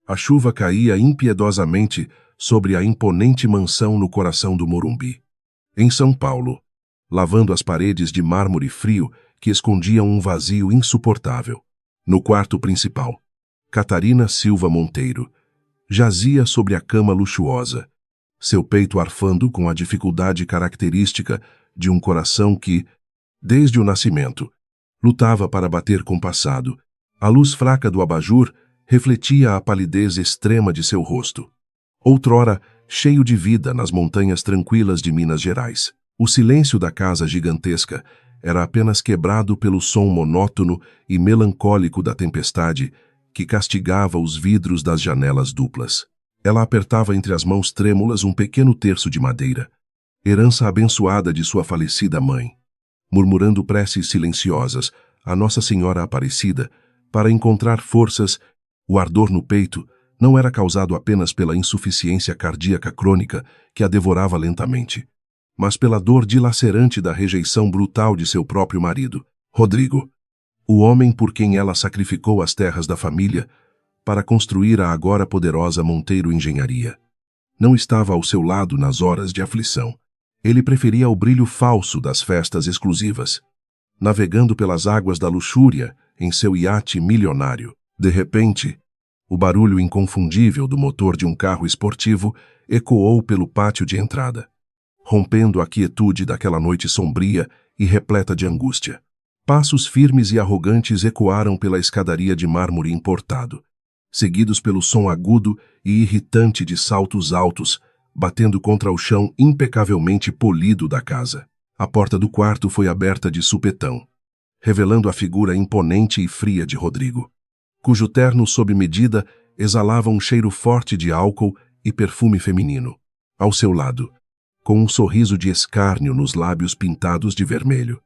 A chuva caía impiedosamente sobre a imponente mansão no coração do Morumbi. Em São Paulo, lavando as paredes de mármore frio que escondiam um vazio insuportável. No quarto principal, Catarina Silva Monteiro jazia sobre a cama luxuosa, seu peito arfando com a dificuldade característica de um coração que, desde o nascimento, lutava para bater compassado. A luz fraca do abajur refletia a palidez extrema de seu rosto. Outrora, cheio de vida nas montanhas tranquilas de Minas Gerais. O silêncio da casa gigantesca era apenas quebrado pelo som monótono e melancólico da tempestade que castigava os vidros das janelas duplas. Ela apertava entre as mãos trêmulas um pequeno terço de madeira, herança abençoada de sua falecida mãe, murmurando preces silenciosas a Nossa Senhora Aparecida para encontrar forças. O ardor no peito não era causado apenas pela insuficiência cardíaca crônica que a devorava lentamente, mas pela dor dilacerante da rejeição brutal de seu próprio marido, Rodrigo, o homem por quem ela sacrificou as terras da família para construir a agora poderosa Monteiro Engenharia. Não estava ao seu lado nas horas de aflição. Ele preferia o brilho falso das festas exclusivas, navegando pelas águas da luxúria em seu iate milionário. De repente, o barulho inconfundível do motor de um carro esportivo ecoou pelo pátio de entrada, rompendo a quietude daquela noite sombria e repleta de angústia. Passos firmes e arrogantes ecoaram pela escadaria de mármore importado, seguidos pelo som agudo e irritante de saltos altos, batendo contra o chão impecavelmente polido da casa. A porta do quarto foi aberta de supetão, revelando a figura imponente e fria de Rodrigo, cujo terno sob medida exalava um cheiro forte de álcool e perfume feminino. Ao seu lado, com um sorriso de escárnio nos lábios pintados de vermelho,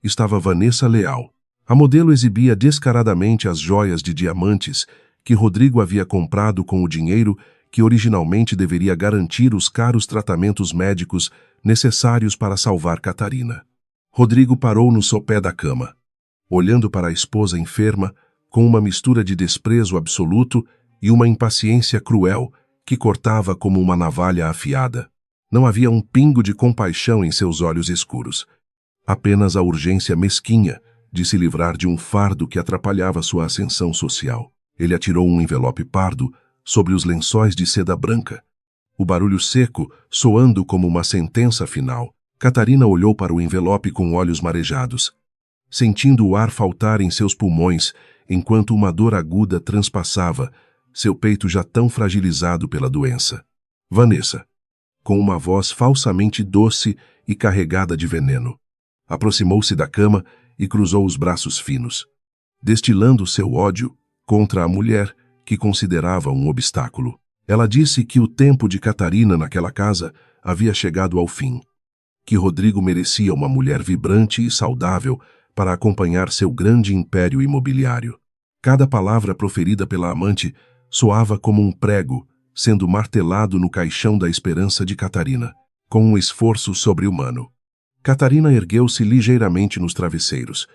estava Vanessa Leal. A modelo exibia descaradamente as joias de diamantes que Rodrigo havia comprado com o dinheiro que originalmente deveria garantir os caros tratamentos médicos necessários para salvar Catarina. Rodrigo parou no sopé da cama, olhando para a esposa enferma com uma mistura de desprezo absoluto e uma impaciência cruel que cortava como uma navalha afiada. Não havia um pingo de compaixão em seus olhos escuros, apenas a urgência mesquinha de se livrar de um fardo que atrapalhava sua ascensão social. Ele atirou um envelope pardo sobre os lençóis de seda branca, o barulho seco soando como uma sentença final. Catarina olhou para o envelope com olhos marejados, sentindo o ar faltar em seus pulmões enquanto uma dor aguda transpassava seu peito já tão fragilizado pela doença. Vanessa, com uma voz falsamente doce e carregada de veneno, aproximou-se da cama e cruzou os braços finos, destilando seu ódio contra a mulher que considerava um obstáculo. Ela disse que o tempo de Catarina naquela casa havia chegado ao fim, que Rodrigo merecia uma mulher vibrante e saudável para acompanhar seu grande império imobiliário. Cada palavra proferida pela amante soava como um prego sendo martelado no caixão da esperança de Catarina, com um esforço sobre-humano. Catarina ergueu-se ligeiramente nos travesseiros,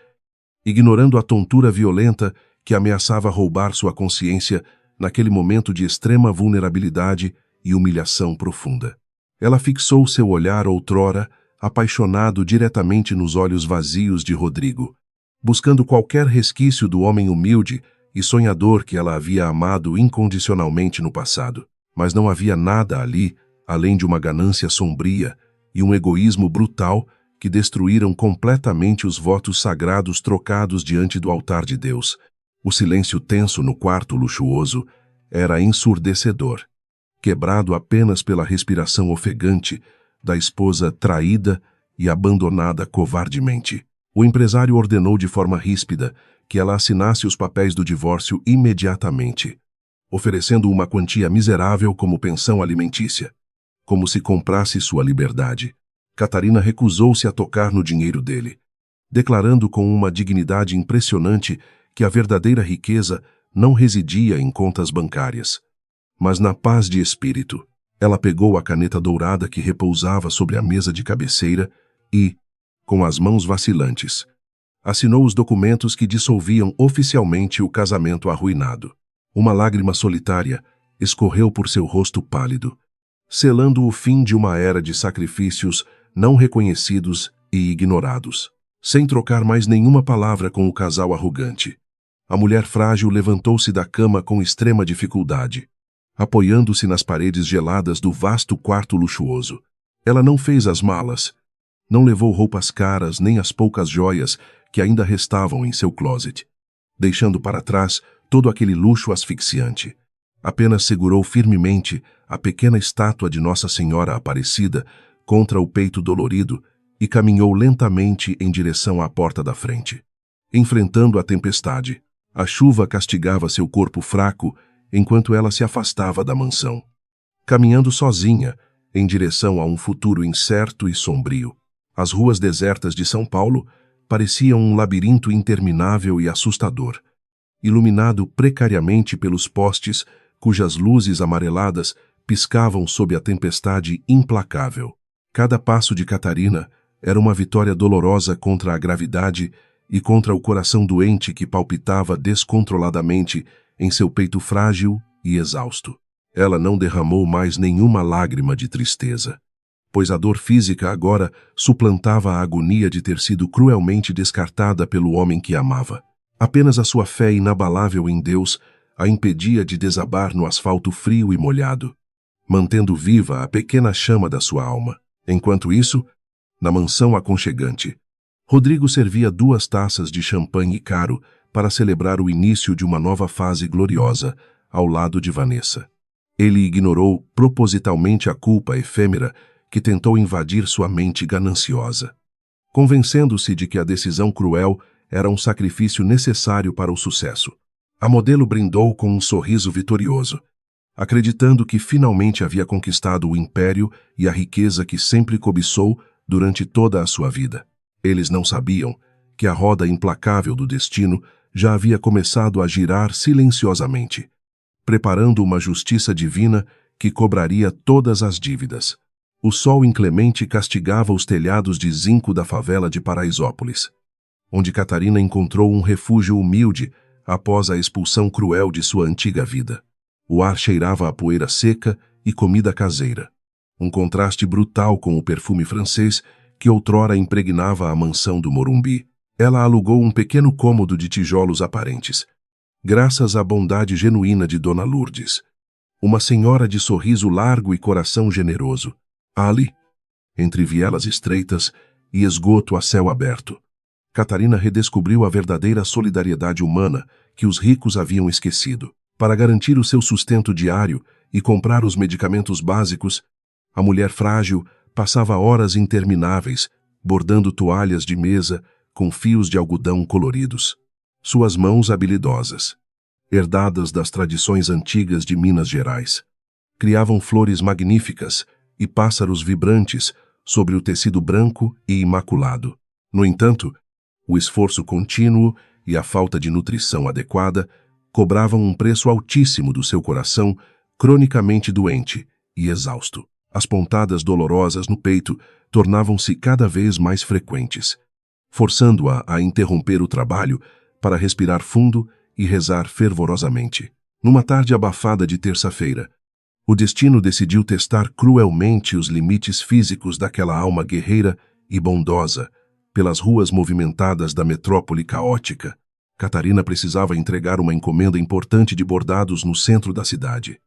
ignorando a tontura violenta que ameaçava roubar sua consciência naquele momento de extrema vulnerabilidade e humilhação profunda. Ela fixou seu olhar outrora, apaixonado diretamente nos olhos vazios de Rodrigo, buscando qualquer resquício do homem humilde e sonhador que ela havia amado incondicionalmente no passado. Mas não havia nada ali, além de uma ganância sombria e um egoísmo brutal que destruíram completamente os votos sagrados trocados diante do altar de Deus. O silêncio tenso no quarto luxuoso era ensurdecedor, quebrado apenas pela respiração ofegante da esposa traída e abandonada covardemente. O empresário ordenou de forma ríspida que ela assinasse os papéis do divórcio imediatamente, oferecendo uma quantia miserável como pensão alimentícia, como se comprasse sua liberdade. Catarina recusou-se a tocar no dinheiro dele, declarando com uma dignidade impressionante que a verdadeira riqueza não residia em contas bancárias, mas na paz de espírito. Ela pegou a caneta dourada que repousava sobre a mesa de cabeceira e, com as mãos vacilantes, assinou os documentos que dissolviam oficialmente o casamento arruinado. Uma lágrima solitária escorreu por seu rosto pálido, selando o fim de uma era de sacrifícios não reconhecidos e ignorados. Sem trocar mais nenhuma palavra com o casal arrogante, a mulher frágil levantou-se da cama com extrema dificuldade, apoiando-se nas paredes geladas do vasto quarto luxuoso. Ela não fez as malas, não levou roupas caras nem as poucas joias que ainda restavam em seu closet, deixando para trás todo aquele luxo asfixiante. Apenas segurou firmemente a pequena estátua de Nossa Senhora Aparecida contra o peito dolorido e caminhou lentamente em direção à porta da frente. Enfrentando a tempestade, a chuva castigava seu corpo fraco enquanto ela se afastava da mansão, caminhando sozinha em direção a um futuro incerto e sombrio. As ruas desertas de São Paulo pareciam um labirinto interminável e assustador, iluminado precariamente pelos postes cujas luzes amareladas piscavam sob a tempestade implacável. Cada passo de Catarina era uma vitória dolorosa contra a gravidade e contra o coração doente que palpitava descontroladamente em seu peito frágil e exausto. Ela não derramou mais nenhuma lágrima de tristeza, pois a dor física agora suplantava a agonia de ter sido cruelmente descartada pelo homem que amava. Apenas a sua fé inabalável em Deus a impedia de desabar no asfalto frio e molhado, mantendo viva a pequena chama da sua alma. Enquanto isso, na mansão aconchegante, Rodrigo servia 2 taças de champanhe caro para celebrar o início de uma nova fase gloriosa ao lado de Vanessa. Ele ignorou propositalmente a culpa efêmera que tentou invadir sua mente gananciosa, convencendo-se de que a decisão cruel era um sacrifício necessário para o sucesso. A modelo brindou com um sorriso vitorioso, acreditando que finalmente havia conquistado o império e a riqueza que sempre cobiçou durante toda a sua vida. Eles não sabiam que a roda implacável do destino já havia começado a girar silenciosamente, preparando uma justiça divina que cobraria todas as dívidas. O sol inclemente castigava os telhados de zinco da favela de Paraisópolis, onde Catarina encontrou um refúgio humilde após a expulsão cruel de sua antiga vida. O ar cheirava a poeira seca e comida caseira, um contraste brutal com o perfume francês que outrora impregnava a mansão do Morumbi. Ela alugou um pequeno cômodo de tijolos aparentes, graças à bondade genuína de Dona Lourdes, uma senhora de sorriso largo e coração generoso. Ali, entre vielas estreitas e esgoto a céu aberto, Catarina redescobriu a verdadeira solidariedade humana que os ricos haviam esquecido. Para garantir o seu sustento diário e comprar os medicamentos básicos, a mulher frágil passava horas intermináveis bordando toalhas de mesa com fios de algodão coloridos. Suas mãos habilidosas, herdadas das tradições antigas de Minas Gerais, criavam flores magníficas e pássaros vibrantes sobre o tecido branco e imaculado. No entanto, o esforço contínuo e a falta de nutrição adequada cobravam um preço altíssimo do seu coração cronicamente doente e exausto. As pontadas dolorosas no peito tornavam-se cada vez mais frequentes, forçando-a a interromper o trabalho para respirar fundo e rezar fervorosamente. Numa tarde abafada de terça-feira, o destino decidiu testar cruelmente os limites físicos daquela alma guerreira e bondosa pelas ruas movimentadas da metrópole caótica. Catarina precisava entregar uma encomenda importante de bordados no centro da cidade.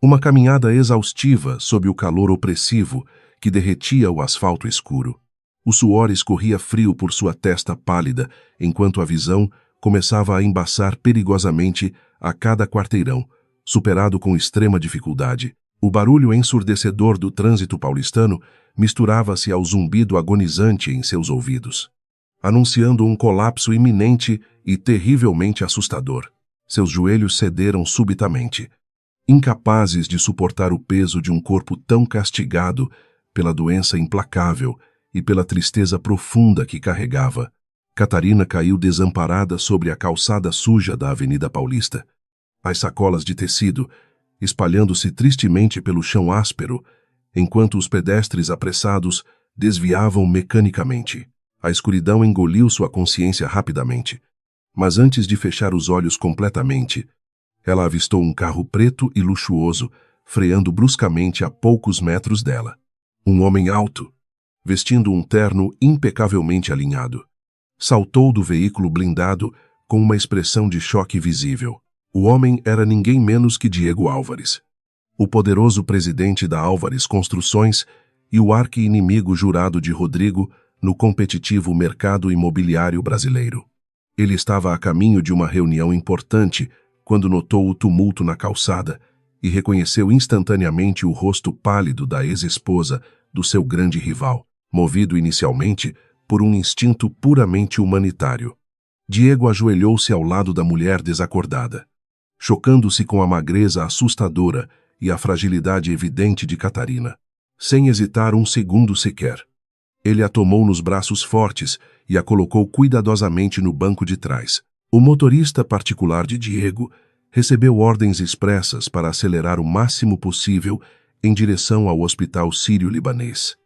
Uma caminhada exaustiva sob o calor opressivo que derretia o asfalto escuro. O suor escorria frio por sua testa pálida, enquanto a visão começava a embaçar perigosamente a cada quarteirão, superado com extrema dificuldade. O barulho ensurdecedor do trânsito paulistano misturava-se ao zumbido agonizante em seus ouvidos, anunciando um colapso iminente e terrivelmente assustador. Seus joelhos cederam subitamente, incapazes de suportar o peso de um corpo tão castigado pela doença implacável e pela tristeza profunda que carregava. Catarina caiu desamparada sobre a calçada suja da Avenida Paulista. As sacolas de tecido, espalhando-se tristemente pelo chão áspero, enquanto os pedestres apressados desviavam mecanicamente. A escuridão engoliu sua consciência rapidamente. Mas antes de fechar os olhos completamente, Ela avistou um carro preto e luxuoso, freando bruscamente a poucos metros dela. Um homem alto, vestindo um terno impecavelmente alinhado, saltou do veículo blindado com uma expressão de choque visível. O homem era ninguém menos que Diego Álvares, o poderoso presidente da Álvares Construções e o arqui-inimigo jurado de Rodrigo no competitivo mercado imobiliário brasileiro. Ele estava a caminho de uma reunião importante quando notou o tumulto na calçada e reconheceu instantaneamente o rosto pálido da ex-esposa do seu grande rival, movido inicialmente por um instinto puramente humanitário. Diego ajoelhou-se ao lado da mulher desacordada, chocando-se com a magreza assustadora e a fragilidade evidente de Catarina. Sem hesitar um segundo sequer, ele a tomou nos braços fortes e a colocou cuidadosamente no banco de trás. O motorista particular de Diego recebeu ordens expressas para acelerar o máximo possível em direção ao Hospital Sírio-Libanês,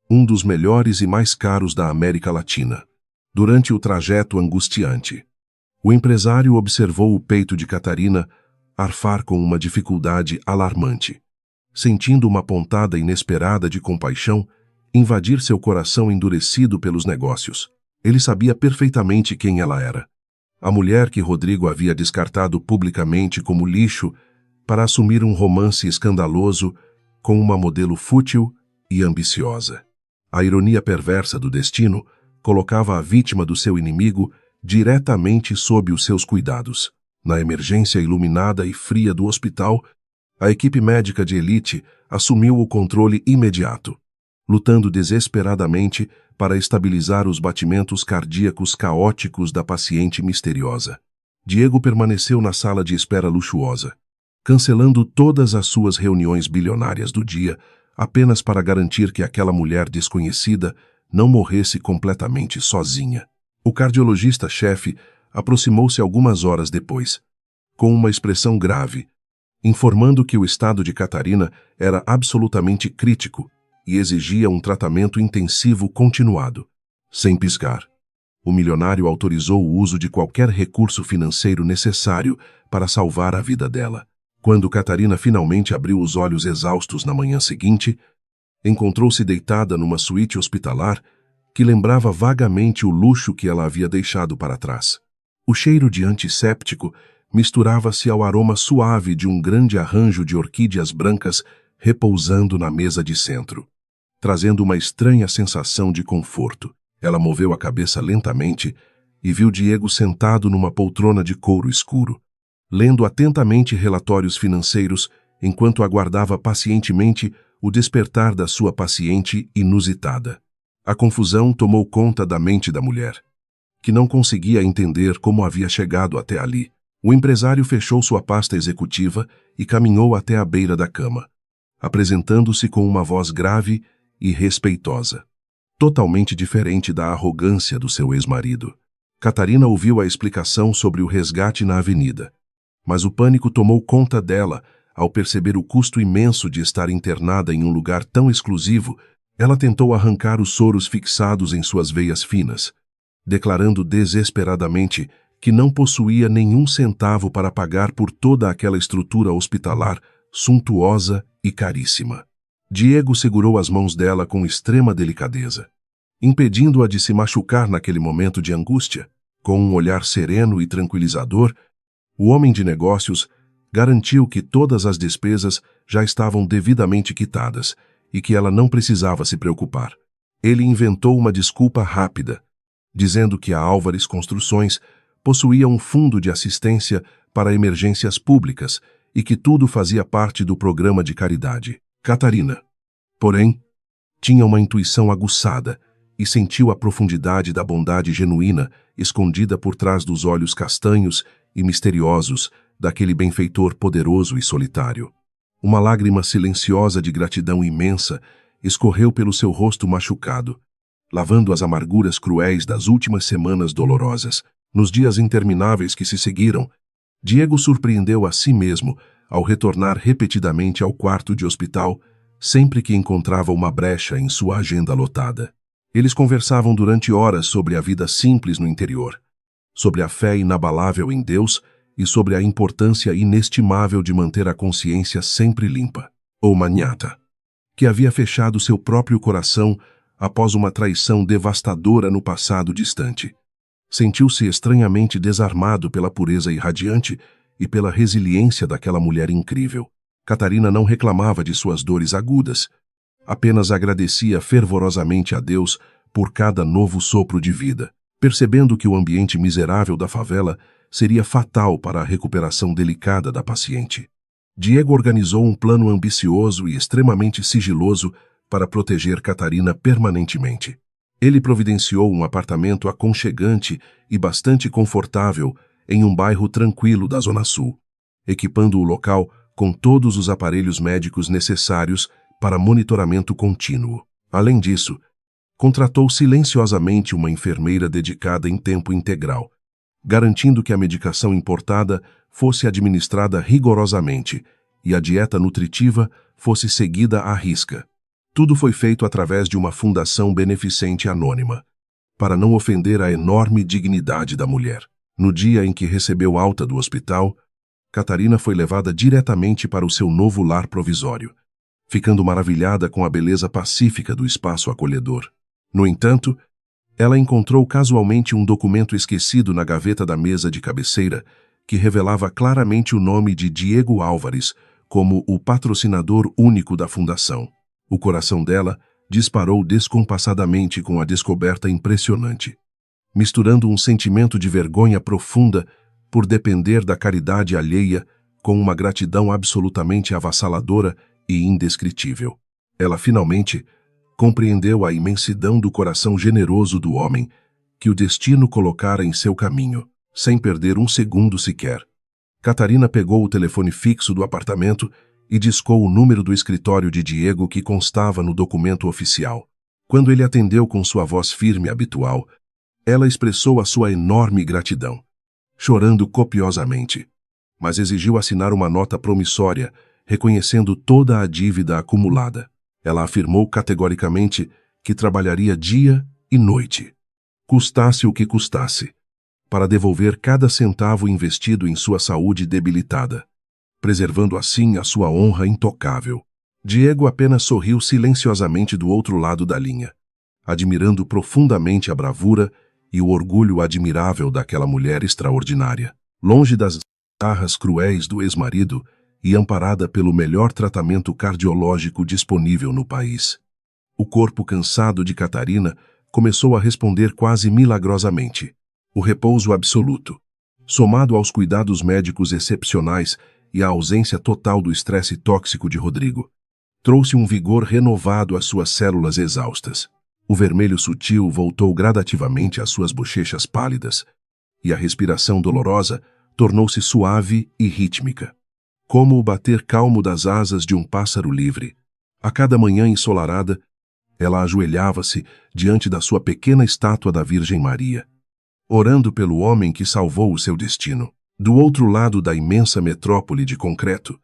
um dos melhores e mais caros da América Latina. Durante o trajeto angustiante, o empresário observou o peito de Catarina arfar com uma dificuldade alarmante, sentindo uma pontada inesperada de compaixão invadir seu coração endurecido pelos negócios. Ele sabia perfeitamente quem ela era. A mulher que Rodrigo havia descartado publicamente como lixo para assumir um romance escandaloso com uma modelo fútil e ambiciosa. A ironia perversa do destino colocava a vítima do seu inimigo diretamente sob os seus cuidados. Na emergência iluminada e fria do hospital, a equipe médica de elite assumiu o controle imediato, lutando desesperadamente para estabilizar os batimentos cardíacos caóticos da paciente misteriosa. Diego permaneceu na sala de espera luxuosa, cancelando todas as suas reuniões bilionárias do dia apenas para garantir que aquela mulher desconhecida não morresse completamente sozinha. O cardiologista-chefe aproximou-se algumas horas depois, com uma expressão grave, informando que o estado de Catarina era absolutamente crítico e exigia um tratamento intensivo continuado. Sem piscar, o milionário autorizou o uso de qualquer recurso financeiro necessário para salvar a vida dela. Quando Catarina finalmente abriu os olhos exaustos na manhã seguinte, encontrou-se deitada numa suíte hospitalar que lembrava vagamente o luxo que ela havia deixado para trás. O cheiro de antisséptico misturava-se ao aroma suave de um grande arranjo de orquídeas brancas repousando na mesa de centro, trazendo uma estranha sensação de conforto. Ela moveu a cabeça lentamente e viu Diego sentado numa poltrona de couro escuro, lendo atentamente relatórios financeiros enquanto aguardava pacientemente o despertar da sua paciente inusitada. A confusão tomou conta da mente da mulher, que não conseguia entender como havia chegado até ali. O empresário fechou sua pasta executiva e caminhou até a beira da cama, apresentando-se com uma voz grave e respeitosa, totalmente diferente da arrogância do seu ex-marido. Catarina ouviu a explicação sobre o resgate na avenida, mas o pânico tomou conta dela ao perceber o custo imenso de estar internada em um lugar tão exclusivo. Ela tentou arrancar os soros fixados em suas veias finas, declarando desesperadamente que não possuía nenhum centavo para pagar por toda aquela estrutura hospitalar suntuosa e caríssima. Diego segurou as mãos dela com extrema delicadeza, impedindo-a de se machucar naquele momento de angústia. Com um olhar sereno e tranquilizador, o homem de negócios garantiu que todas as despesas já estavam devidamente quitadas e que ela não precisava se preocupar. Ele inventou uma desculpa rápida, dizendo que a Álvares Construções possuía um fundo de assistência para emergências públicas e que tudo fazia parte do programa de caridade. Catarina, porém, tinha uma intuição aguçada e sentiu a profundidade da bondade genuína escondida por trás dos olhos castanhos e misteriosos daquele benfeitor poderoso e solitário. Uma lágrima silenciosa de gratidão imensa escorreu pelo seu rosto machucado, lavando as amarguras cruéis das últimas semanas dolorosas. Nos dias intermináveis que se seguiram, Diego surpreendeu a si mesmo ao retornar repetidamente ao quarto de hospital sempre que encontrava uma brecha em sua agenda lotada. Eles conversavam durante horas sobre a vida simples no interior, sobre a fé inabalável em Deus e sobre a importância inestimável de manter a consciência sempre limpa. O magnata, que havia fechado seu próprio coração após uma traição devastadora no passado distante, sentiu-se estranhamente desarmado pela pureza irradiante e pela resiliência daquela mulher incrível. Catarina não reclamava de suas dores agudas, apenas agradecia fervorosamente a Deus por cada novo sopro de vida, percebendo que o ambiente miserável da favela seria fatal para a recuperação delicada da paciente. Diego organizou um plano ambicioso e extremamente sigiloso para proteger Catarina permanentemente. Ele providenciou um apartamento aconchegante e bastante confortável em um bairro tranquilo da Zona Sul, equipando o local com todos os aparelhos médicos necessários para monitoramento contínuo. Além disso, contratou silenciosamente uma enfermeira dedicada em tempo integral, garantindo que a medicação importada fosse administrada rigorosamente e a dieta nutritiva fosse seguida à risca. Tudo foi feito através de uma fundação beneficente anônima, para não ofender a enorme dignidade da mulher. No dia em que recebeu alta do hospital, Catarina foi levada diretamente para o seu novo lar provisório, ficando maravilhada com a beleza pacífica do espaço acolhedor. No entanto, ela encontrou casualmente um documento esquecido na gaveta da mesa de cabeceira que revelava claramente o nome de Diego Álvares como o patrocinador único da fundação. O coração dela disparou descompassadamente com a descoberta impressionante, misturando um sentimento de vergonha profunda por depender da caridade alheia com uma gratidão absolutamente avassaladora e indescritível. Ela finalmente compreendeu a imensidão do coração generoso do homem que o destino colocara em seu caminho, sem perder um segundo sequer. Catarina pegou o telefone fixo do apartamento e discou o número do escritório de Diego que constava no documento oficial. Quando ele atendeu com sua voz firme habitual, ela expressou a sua enorme gratidão, chorando copiosamente, mas exigiu assinar uma nota promissória, reconhecendo toda a dívida acumulada. Ela afirmou categoricamente que trabalharia dia e noite, custasse o que custasse, para devolver cada centavo investido em sua saúde debilitada, preservando assim a sua honra intocável. Diego apenas sorriu silenciosamente do outro lado da linha, admirando profundamente a bravura e o orgulho admirável daquela mulher extraordinária. Longe das garras cruéis do ex-marido e amparada pelo melhor tratamento cardiológico disponível no país, o corpo cansado de Catarina começou a responder quase milagrosamente. O repouso absoluto, somado aos cuidados médicos excepcionais e à ausência total do estresse tóxico de Rodrigo, trouxe um vigor renovado às suas células exaustas. O vermelho sutil voltou gradativamente às suas bochechas pálidas, e a respiração dolorosa tornou-se suave e rítmica, como o bater calmo das asas de um pássaro livre. A cada manhã ensolarada, ela ajoelhava-se diante da sua pequena estátua da Virgem Maria, orando pelo homem que salvou o seu destino. Do outro lado da imensa metrópole de concreto,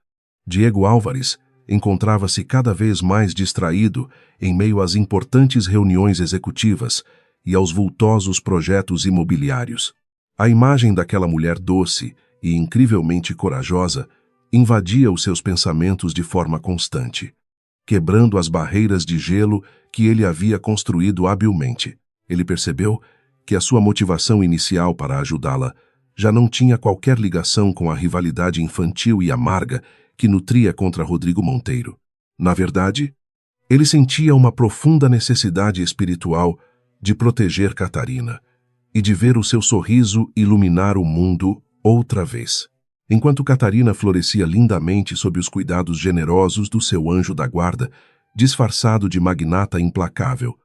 Diego Álvares encontrava-se cada vez mais distraído em meio às importantes reuniões executivas e aos vultosos projetos imobiliários. A imagem daquela mulher doce e incrivelmente corajosa invadia os seus pensamentos de forma constante, quebrando as barreiras de gelo que ele havia construído habilmente. Ele percebeu que a sua motivação inicial para ajudá-la já não tinha qualquer ligação com a rivalidade infantil e amarga que nutria contra Rodrigo Monteiro. Na verdade, ele sentia uma profunda necessidade espiritual de proteger Catarina e de ver o seu sorriso iluminar o mundo outra vez. Enquanto Catarina florescia lindamente sob os cuidados generosos do seu anjo da guarda, disfarçado de magnata implacável,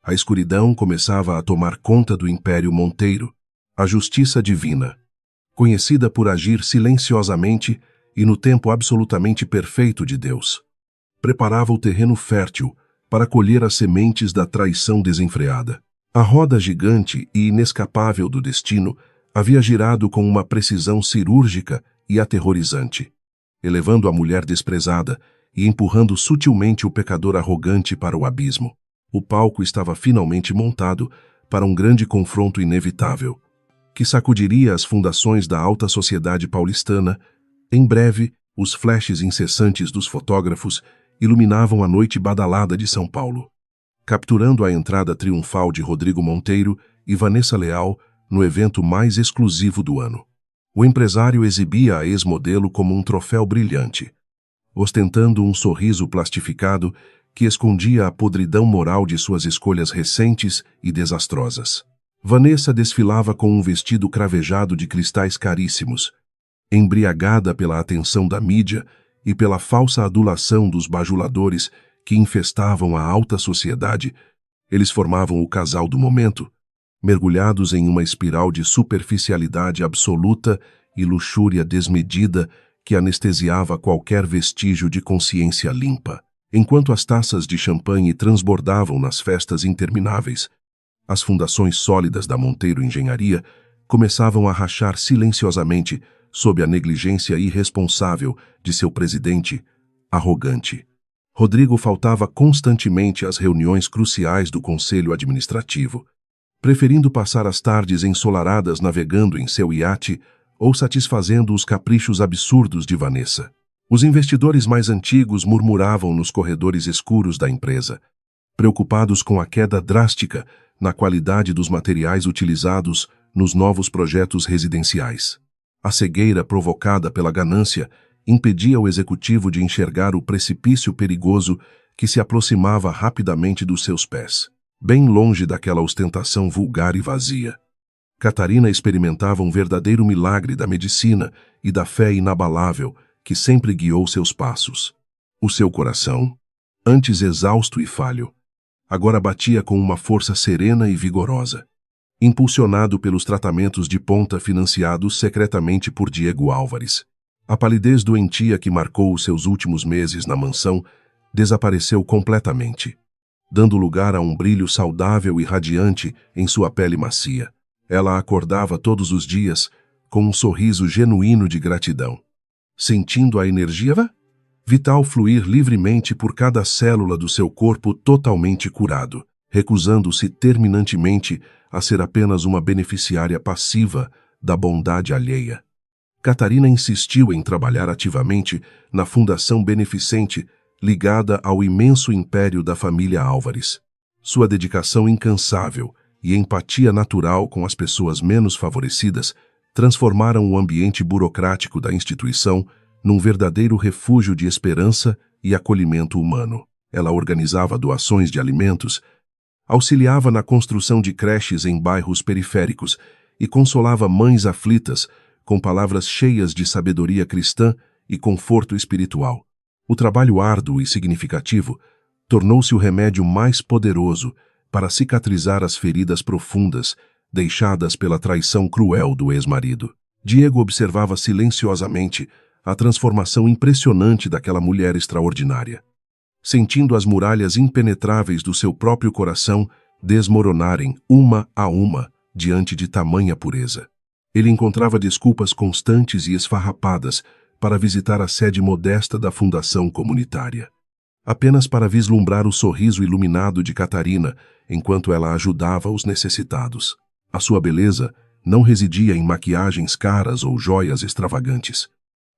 a escuridão começava a tomar conta do Império Monteiro. A justiça divina, conhecida por agir silenciosamente e no tempo absolutamente perfeito de Deus, preparava o terreno fértil para colher as sementes da traição desenfreada. A roda gigante e inescapável do destino havia girado com uma precisão cirúrgica e aterrorizante, elevando a mulher desprezada e empurrando sutilmente o pecador arrogante para o abismo. O palco estava finalmente montado para um grande confronto inevitável, que sacudiria as fundações da alta sociedade paulistana. Em breve, os flashes incessantes dos fotógrafos iluminavam a noite badalada de São Paulo, capturando a entrada triunfal de Rodrigo Monteiro e Vanessa Leal no evento mais exclusivo do ano. O empresário exibia a ex-modelo como um troféu brilhante, ostentando um sorriso plastificado que escondia a podridão moral de suas escolhas recentes e desastrosas. Vanessa desfilava com um vestido cravejado de cristais caríssimos, embriagada pela atenção da mídia e pela falsa adulação dos bajuladores que infestavam a alta sociedade. Eles formavam o casal do momento, mergulhados em uma espiral de superficialidade absoluta e luxúria desmedida que anestesiava qualquer vestígio de consciência limpa. Enquanto as taças de champanhe transbordavam nas festas intermináveis, as fundações sólidas da Monteiro Engenharia começavam a rachar silenciosamente sob a negligência irresponsável de seu presidente arrogante. Rodrigo faltava constantemente às reuniões cruciais do Conselho Administrativo, preferindo passar as tardes ensolaradas navegando em seu iate ou satisfazendo os caprichos absurdos de Vanessa. Os investidores mais antigos murmuravam nos corredores escuros da empresa, preocupados com a queda drástica na qualidade dos materiais utilizados nos novos projetos residenciais. A cegueira provocada pela ganância impedia o executivo de enxergar o precipício perigoso que se aproximava rapidamente dos seus pés, bem longe daquela ostentação vulgar e vazia. Catarina experimentava um verdadeiro milagre da medicina e da fé inabalável que sempre guiou seus passos. O seu coração, antes exausto e falho, agora batia com uma força serena e vigorosa, impulsionado pelos tratamentos de ponta financiados secretamente por Diego Álvares. A palidez doentia que marcou os seus últimos meses na mansão desapareceu completamente, dando lugar a um brilho saudável e radiante em sua pele macia. Ela acordava todos os dias com um sorriso genuíno de gratidão, sentindo a energia vital fluir livremente por cada célula do seu corpo totalmente curado, recusando-se terminantemente a ser apenas uma beneficiária passiva da bondade alheia. Catarina insistiu em trabalhar ativamente na fundação beneficente ligada ao imenso império da família Álvares. Sua dedicação incansável e empatia natural com as pessoas menos favorecidas transformaram o ambiente burocrático da instituição num verdadeiro refúgio de esperança e acolhimento humano. Ela organizava doações de alimentos, auxiliava na construção de creches em bairros periféricos e consolava mães aflitas com palavras cheias de sabedoria cristã e conforto espiritual. O trabalho árduo e significativo tornou-se o remédio mais poderoso para cicatrizar as feridas profundas deixadas pela traição cruel do ex-marido. Diego observava silenciosamente a transformação impressionante daquela mulher extraordinária, sentindo as muralhas impenetráveis do seu próprio coração desmoronarem uma a uma diante de tamanha pureza. Ele encontrava desculpas constantes e esfarrapadas para visitar a sede modesta da fundação comunitária, apenas para vislumbrar o sorriso iluminado de Catarina enquanto ela ajudava os necessitados. A sua beleza não residia em maquiagens caras ou joias extravagantes,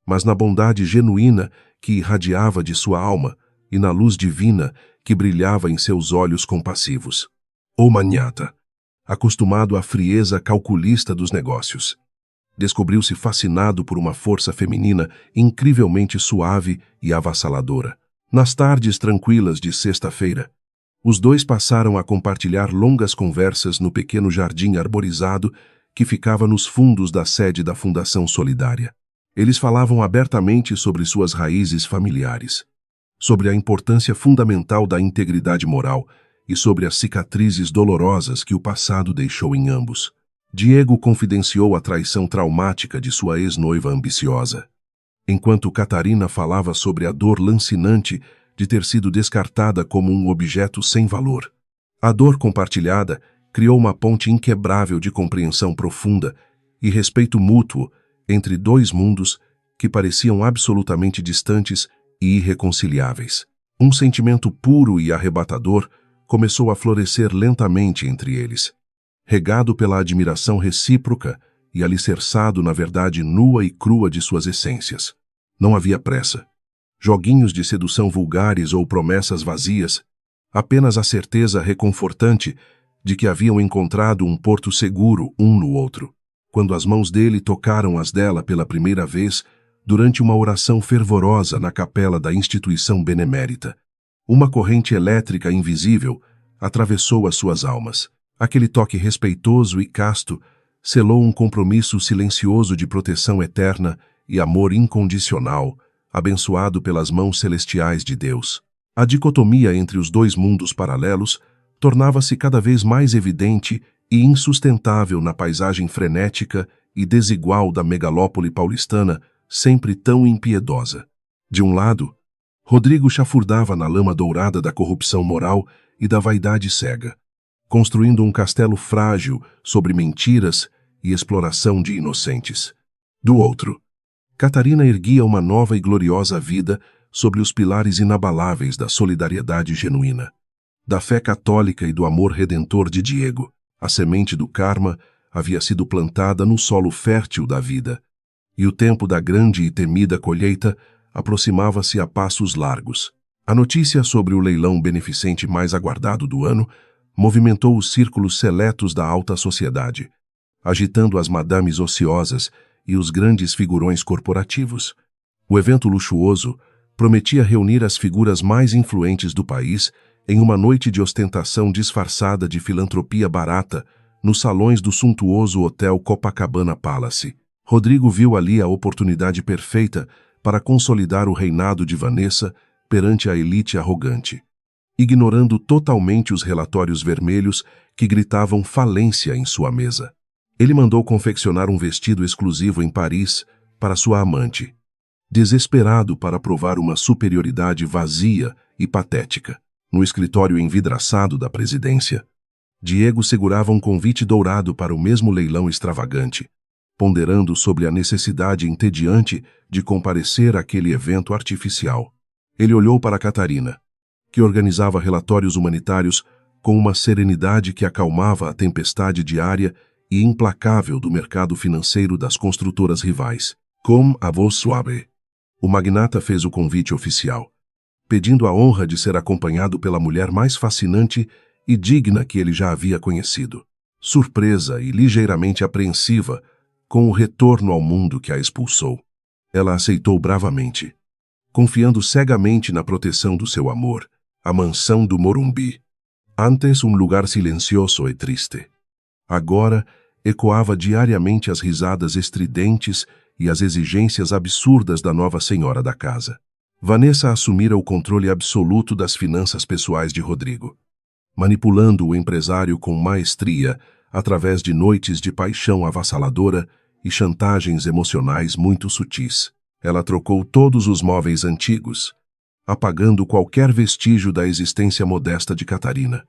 mas na bondade genuína que irradiava de sua alma e na luz divina que brilhava em seus olhos compassivos. O magnata, acostumado à frieza calculista dos negócios, descobriu-se fascinado por uma força feminina incrivelmente suave e avassaladora. Nas tardes tranquilas de sexta-feira, os dois passaram a compartilhar longas conversas no pequeno jardim arborizado que ficava nos fundos da sede da Fundação Solidária. Eles falavam abertamente sobre suas raízes familiares, sobre a importância fundamental da integridade moral e sobre as cicatrizes dolorosas que o passado deixou em ambos. Diego confidenciou a traição traumática de sua ex-noiva ambiciosa, enquanto Catarina falava sobre a dor lancinante de ter sido descartada como um objeto sem valor. A dor compartilhada criou uma ponte inquebrável de compreensão profunda e respeito mútuo entre dois mundos que pareciam absolutamente distantes e irreconciliáveis. Um sentimento puro e arrebatador começou a florescer lentamente entre eles, regado pela admiração recíproca e alicerçado na verdade nua e crua de suas essências. Não havia pressa. Joguinhos de sedução vulgares ou promessas vazias, apenas a certeza reconfortante de que haviam encontrado um porto seguro um no outro. Quando as mãos dele tocaram as dela pela primeira vez, durante uma oração fervorosa na capela da instituição benemérita, uma corrente elétrica invisível atravessou as suas almas. Aquele toque respeitoso e casto selou um compromisso silencioso de proteção eterna e amor incondicional, abençoado pelas mãos celestiais de Deus. A dicotomia entre os dois mundos paralelos tornava-se cada vez mais evidente e insustentável na paisagem frenética e desigual da megalópole paulistana, sempre tão impiedosa. De um lado, Rodrigo chafurdava na lama dourada da corrupção moral e da vaidade cega, construindo um castelo frágil sobre mentiras e exploração de inocentes. Do outro, Catarina erguia uma nova e gloriosa vida sobre os pilares inabaláveis da solidariedade genuína, da fé católica e do amor redentor de Diego. A semente do karma havia sido plantada no solo fértil da vida, e o tempo da grande e temida colheita aproximava-se a passos largos. A notícia sobre o leilão beneficente mais aguardado do ano movimentou os círculos seletos da alta sociedade, agitando as madames ociosas e os grandes figurões corporativos. O evento luxuoso prometia reunir as figuras mais influentes do país em uma noite de ostentação disfarçada de filantropia barata nos salões do suntuoso hotel Copacabana Palace. Rodrigo viu ali a oportunidade perfeita para consolidar o reinado de Vanessa perante a elite arrogante, ignorando totalmente os relatórios vermelhos que gritavam falência em sua mesa. Ele mandou confeccionar um vestido exclusivo em Paris para sua amante, desesperado para provar uma superioridade vazia e patética. No escritório envidraçado da presidência, Diego segurava um convite dourado para o mesmo leilão extravagante, ponderando sobre a necessidade entediante de comparecer àquele evento artificial. Ele olhou para Catarina, que organizava relatórios humanitários com uma serenidade que acalmava a tempestade diária e implacável do mercado financeiro das construtoras rivais. Com a voz suave, o magnata fez o convite oficial, pedindo a honra de ser acompanhado pela mulher mais fascinante e digna que ele já havia conhecido. Surpresa e ligeiramente apreensiva com o retorno ao mundo que a expulsou, ela aceitou bravamente, confiando cegamente na proteção do seu amor, a mansão do Morumbi. Antes um lugar silencioso e triste. Agora ecoava diariamente as risadas estridentes e as exigências absurdas da nova senhora da casa. Vanessa assumira o controle absoluto das finanças pessoais de Rodrigo, manipulando o empresário com maestria através de noites de paixão avassaladora e chantagens emocionais muito sutis. Ela trocou todos os móveis antigos, apagando qualquer vestígio da existência modesta de Catarina,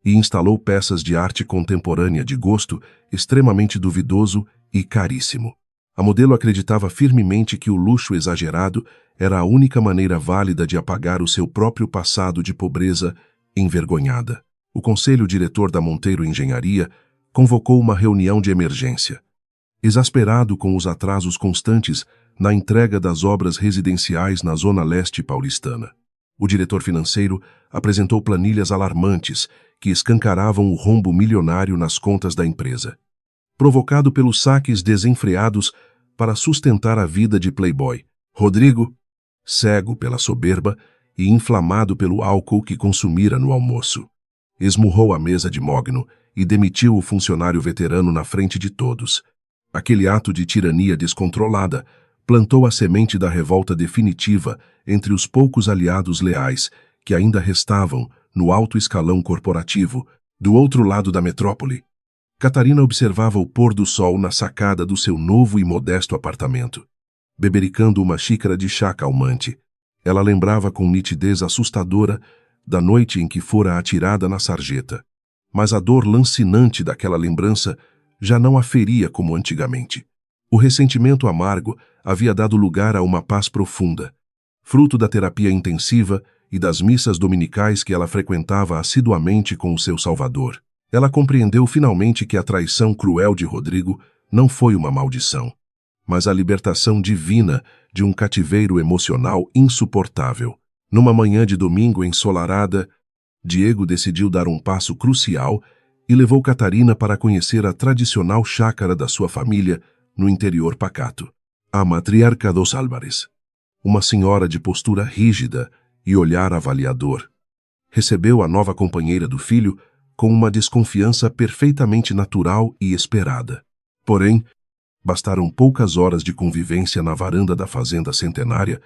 e instalou peças de arte contemporânea de gosto extremamente duvidoso e caríssimo. A modelo acreditava firmemente que o luxo exagerado era a única maneira válida de apagar o seu próprio passado de pobreza envergonhada. O conselho diretor da Monteiro Engenharia convocou uma reunião de emergência, exasperado com os atrasos constantes na entrega das obras residenciais na zona leste paulistana. O diretor financeiro apresentou planilhas alarmantes que escancaravam o rombo milionário nas contas da empresa, provocado pelos saques desenfreados para sustentar a vida de playboy. Rodrigo, cego pela soberba e inflamado pelo álcool que consumira no almoço, esmurrou a mesa de mogno e demitiu o funcionário veterano na frente de todos. Aquele ato de tirania descontrolada plantou a semente da revolta definitiva entre os poucos aliados leais que ainda restavam no alto escalão corporativo, do outro lado da metrópole. Catarina observava o pôr do sol na sacada do seu novo e modesto apartamento, bebericando uma xícara de chá calmante. Ela lembrava com nitidez assustadora da noite em que fora atirada na sarjeta, mas a dor lancinante daquela lembrança já não a feria como antigamente. O ressentimento amargo havia dado lugar a uma paz profunda, fruto da terapia intensiva e das missas dominicais que ela frequentava assiduamente com o seu Salvador. Ela compreendeu finalmente que a traição cruel de Rodrigo não foi uma maldição, mas a libertação divina de um cativeiro emocional insuportável. Numa manhã de domingo ensolarada, Diego decidiu dar um passo crucial e levou Catarina para conhecer a tradicional chácara da sua família no interior pacato. A matriarca dos Álvares, uma senhora de postura rígida e olhar avaliador, recebeu a nova companheira do filho com uma desconfiança perfeitamente natural e esperada. Porém, bastaram poucas horas de convivência na varanda da fazenda centenária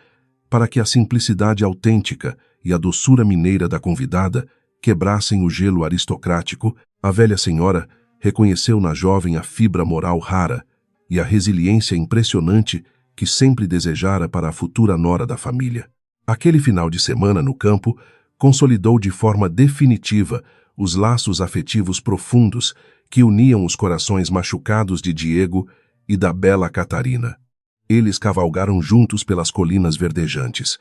para que a simplicidade autêntica e a doçura mineira da convidada quebrassem o gelo aristocrático. A velha senhora reconheceu na jovem a fibra moral rara e a resiliência impressionante que sempre desejara para a futura nora da família. Aquele final de semana no campo consolidou de forma definitiva os laços afetivos profundos que uniam os corações machucados de Diego e da bela Catarina. Eles cavalgaram juntos pelas colinas verdejantes,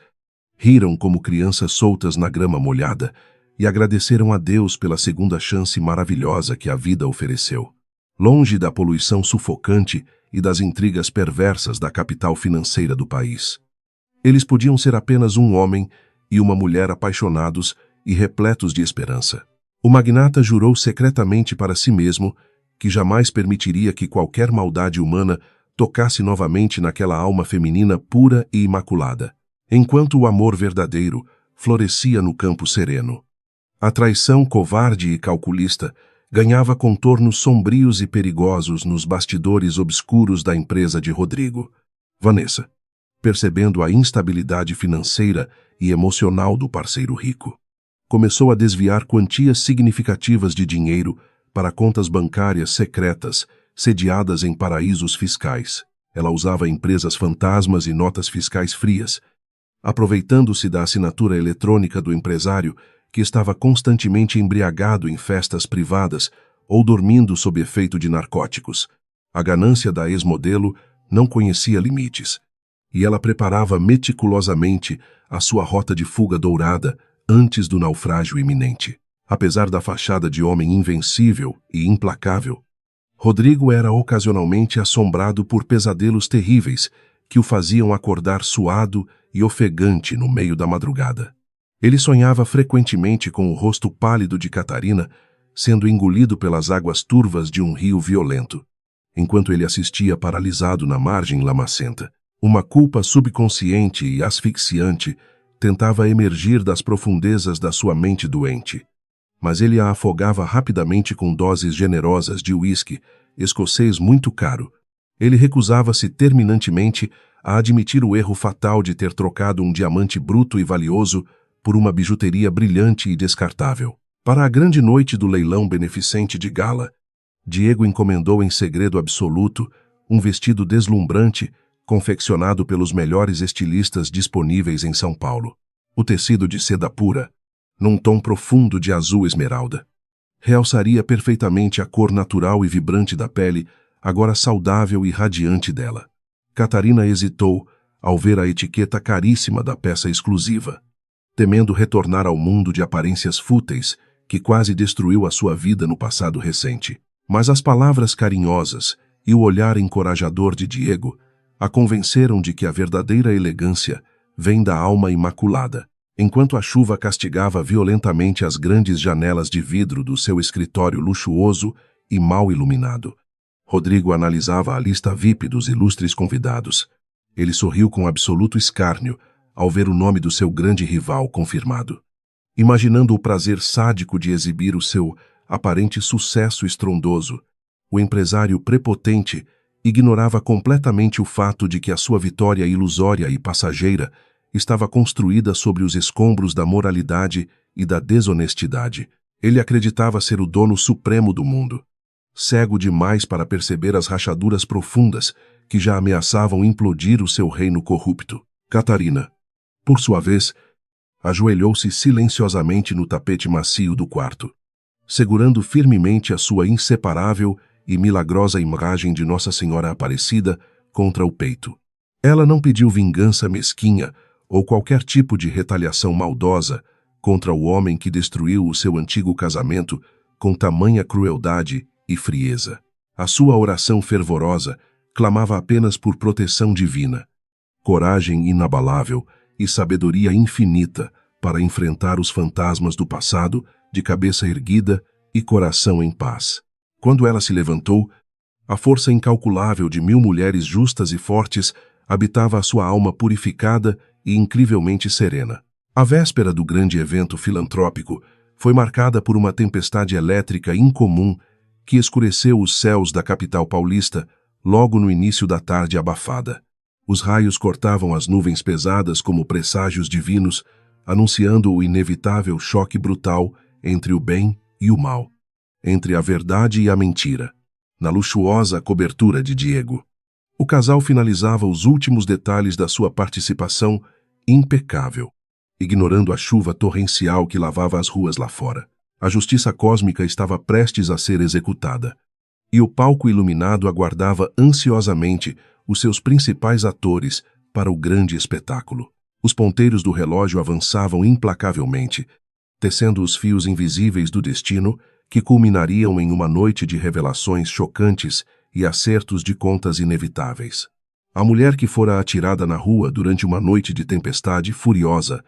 riram como crianças soltas na grama molhada e agradeceram a Deus pela segunda chance maravilhosa que a vida ofereceu. Longe da poluição sufocante e das intrigas perversas da capital financeira do país, eles podiam ser apenas um homem e uma mulher apaixonados e repletos de esperança. O magnata jurou secretamente para si mesmo que jamais permitiria que qualquer maldade humana tocasse novamente naquela alma feminina pura e imaculada, enquanto o amor verdadeiro florescia no campo sereno. A traição covarde e calculista ganhava contornos sombrios e perigosos nos bastidores obscuros da empresa de Rodrigo. Vanessa, percebendo a instabilidade financeira e emocional do parceiro rico, começou a desviar quantias significativas de dinheiro para contas bancárias secretas sediadas em paraísos fiscais. Ela usava empresas fantasmas e notas fiscais frias, aproveitando-se da assinatura eletrônica do empresário que estava constantemente embriagado em festas privadas ou dormindo sob efeito de narcóticos. A ganância da ex-modelo não conhecia limites, e ela preparava meticulosamente a sua rota de fuga dourada antes do naufrágio iminente. Apesar da fachada de homem invencível e implacável, Rodrigo era ocasionalmente assombrado por pesadelos terríveis que o faziam acordar suado e ofegante no meio da madrugada. Ele sonhava frequentemente com o rosto pálido de Catarina sendo engolido pelas águas turvas de um rio violento, enquanto ele assistia paralisado na margem lamacenta. Uma culpa subconsciente e asfixiante tentava emergir das profundezas da sua mente doente, mas ele a afogava rapidamente com doses generosas de uísque escocês muito caro. Ele recusava-se terminantemente a admitir o erro fatal de ter trocado um diamante bruto e valioso por uma bijuteria brilhante e descartável. Para a grande noite do leilão beneficente de gala, Diego encomendou em segredo absoluto um vestido deslumbrante confeccionado pelos melhores estilistas disponíveis em São Paulo. O tecido de seda pura, num tom profundo de azul esmeralda, realçaria perfeitamente a cor natural e vibrante da pele, agora saudável e radiante dela. Catarina hesitou ao ver a etiqueta caríssima da peça exclusiva, temendo retornar ao mundo de aparências fúteis que quase destruiu a sua vida no passado recente. Mas as palavras carinhosas e o olhar encorajador de Diego a convenceram de que a verdadeira elegância vem da alma imaculada. Enquanto a chuva castigava violentamente as grandes janelas de vidro do seu escritório luxuoso e mal iluminado, Rodrigo analisava a lista VIP dos ilustres convidados. Ele sorriu com absoluto escárnio ao ver o nome do seu grande rival confirmado, imaginando o prazer sádico de exibir o seu aparente sucesso estrondoso. O empresário prepotente ignorava completamente o fato de que a sua vitória ilusória e passageira estava construída sobre os escombros da moralidade e da desonestidade. Ele acreditava ser o dono supremo do mundo, cego demais para perceber as rachaduras profundas que já ameaçavam implodir o seu reino corrupto. Catarina, por sua vez, ajoelhou-se silenciosamente no tapete macio do quarto, segurando firmemente a sua inseparável e milagrosa imagem de Nossa Senhora Aparecida contra o peito. Ela não pediu vingança mesquinha ou qualquer tipo de retaliação maldosa contra o homem que destruiu o seu antigo casamento com tamanha crueldade e frieza. A sua oração fervorosa clamava apenas por proteção divina, coragem inabalável e sabedoria infinita para enfrentar os fantasmas do passado de cabeça erguida e coração em paz. Quando ela se levantou, a força incalculável de 1000 mulheres justas e fortes habitava a sua alma purificada e incrivelmente serena. A véspera do grande evento filantrópico foi marcada por uma tempestade elétrica incomum que escureceu os céus da capital paulista logo no início da tarde abafada. Os raios cortavam as nuvens pesadas como presságios divinos, anunciando o inevitável choque brutal entre o bem e o mal, entre a verdade e a mentira, na luxuosa cobertura de Diego. O casal finalizava os últimos detalhes da sua participação impecável, ignorando a chuva torrencial que lavava as ruas lá fora. A justiça cósmica estava prestes a ser executada, e o palco iluminado aguardava ansiosamente os seus principais atores para o grande espetáculo. Os ponteiros do relógio avançavam implacavelmente, tecendo os fios invisíveis do destino que culminariam em uma noite de revelações chocantes e acertos de contas inevitáveis. A mulher que fora atirada na rua durante uma noite de tempestade furiosa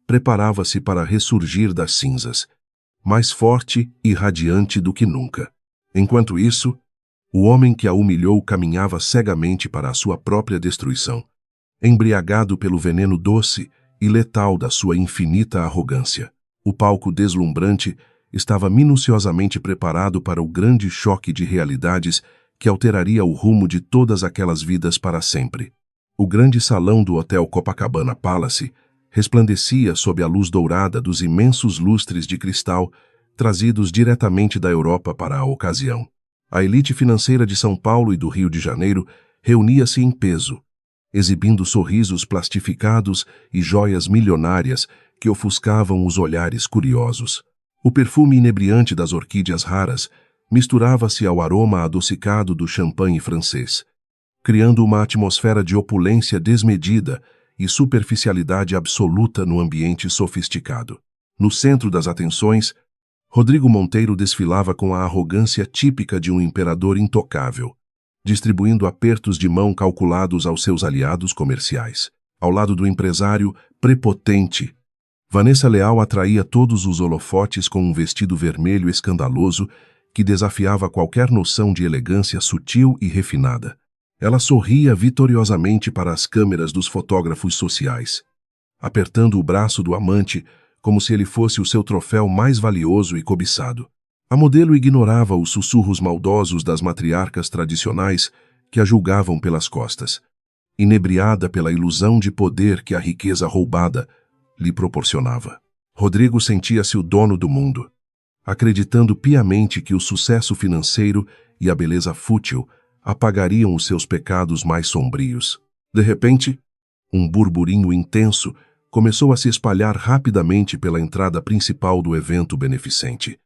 preparava-se para ressurgir das cinzas, mais forte e radiante do que nunca. Enquanto isso, o homem que a humilhou caminhava cegamente para a sua própria destruição, embriagado pelo veneno doce e letal da sua infinita arrogância. O palco deslumbrante estava minuciosamente preparado para o grande choque de realidades que alteraria o rumo de todas aquelas vidas para sempre. O grande salão do Hotel Copacabana Palace resplandecia sob a luz dourada dos imensos lustres de cristal trazidos diretamente da Europa para a ocasião. A elite financeira de São Paulo e do Rio de Janeiro reunia-se em peso, exibindo sorrisos plastificados e joias milionárias que ofuscavam os olhares curiosos. O perfume inebriante das orquídeas raras misturava-se ao aroma adocicado do champanhe francês, criando uma atmosfera de opulência desmedida e superficialidade absoluta no ambiente sofisticado. No centro das atenções, Rodrigo Monteiro desfilava com a arrogância típica de um imperador intocável, distribuindo apertos de mão calculados aos seus aliados comerciais. Ao lado do empresário prepotente, Vanessa Leal atraía todos os holofotes com um vestido vermelho escandaloso que desafiava qualquer noção de elegância sutil e refinada. Ela sorria vitoriosamente para as câmeras dos fotógrafos sociais, apertando o braço do amante como se ele fosse o seu troféu mais valioso e cobiçado. A modelo ignorava os sussurros maldosos das matriarcas tradicionais que a julgavam pelas costas, inebriada pela ilusão de poder que a riqueza roubada lhe proporcionava. Rodrigo sentia-se o dono do mundo, acreditando piamente que o sucesso financeiro e a beleza fútil apagariam os seus pecados mais sombrios. De repente, um burburinho intenso começou a se espalhar rapidamente pela entrada principal do evento beneficente,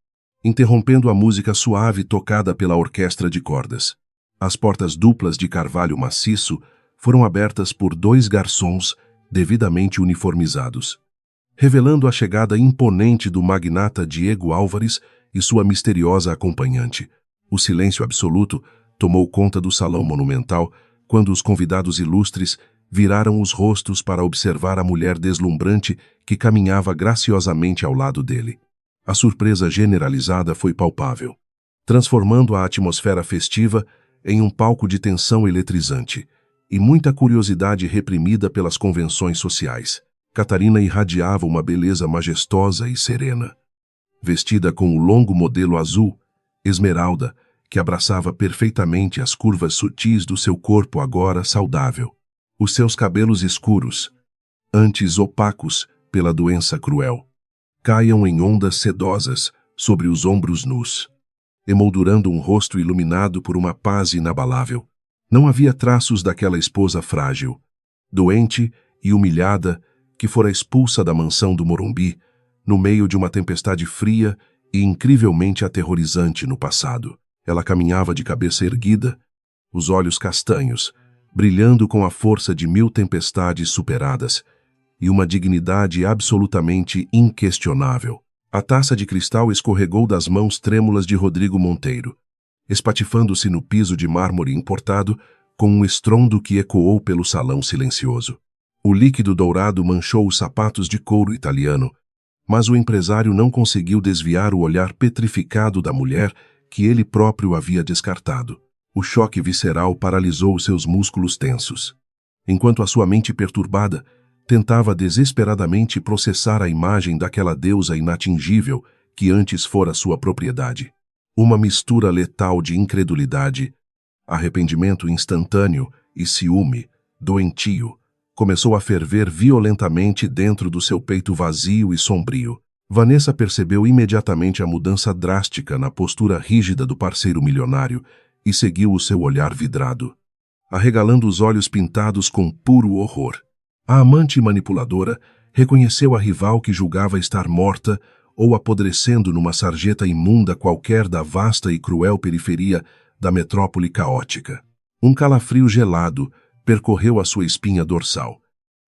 interrompendo a música suave tocada pela orquestra de cordas. As portas duplas de carvalho maciço foram abertas por 2 garçons devidamente uniformizados, revelando a chegada imponente do magnata Diego Álvares e sua misteriosa acompanhante. O silêncio absoluto tomou conta do salão monumental quando os convidados ilustres viraram os rostos para observar a mulher deslumbrante que caminhava graciosamente ao lado dele. A surpresa generalizada foi palpável, transformando a atmosfera festiva em um palco de tensão eletrizante e muita curiosidade reprimida pelas convenções sociais. Catarina irradiava uma beleza majestosa e serena, vestida com o longo modelo azul, esmeralda, que abraçava perfeitamente as curvas sutis do seu corpo agora saudável. Os seus cabelos escuros, antes opacos pela doença cruel, caiam em ondas sedosas sobre os ombros nus, emoldurando um rosto iluminado por uma paz inabalável. Não havia traços daquela esposa frágil, doente e humilhada que fora expulsa da mansão do Morumbi no meio de uma tempestade fria e incrivelmente aterrorizante no passado. Ela caminhava de cabeça erguida, os olhos castanhos, brilhando com a força de 1000 tempestades superadas e uma dignidade absolutamente inquestionável. A taça de cristal escorregou das mãos trêmulas de Rodrigo Monteiro, espatifando-se no piso de mármore importado, com um estrondo que ecoou pelo salão silencioso. O líquido dourado manchou os sapatos de couro italiano, mas o empresário não conseguiu desviar o olhar petrificado da mulher que ele próprio havia descartado. O choque visceral paralisou seus músculos tensos, enquanto a sua mente perturbada tentava desesperadamente processar a imagem daquela deusa inatingível que antes fora sua propriedade. Uma mistura letal de incredulidade, arrependimento instantâneo e ciúme, doentio, começou a ferver violentamente dentro do seu peito vazio e sombrio. Vanessa percebeu imediatamente a mudança drástica na postura rígida do parceiro milionário e seguiu o seu olhar vidrado, arregalando os olhos pintados com puro horror. A amante manipuladora reconheceu a rival que julgava estar morta ou apodrecendo numa sarjeta imunda qualquer da vasta e cruel periferia da metrópole caótica. Um calafrio gelado percorreu a sua espinha dorsal,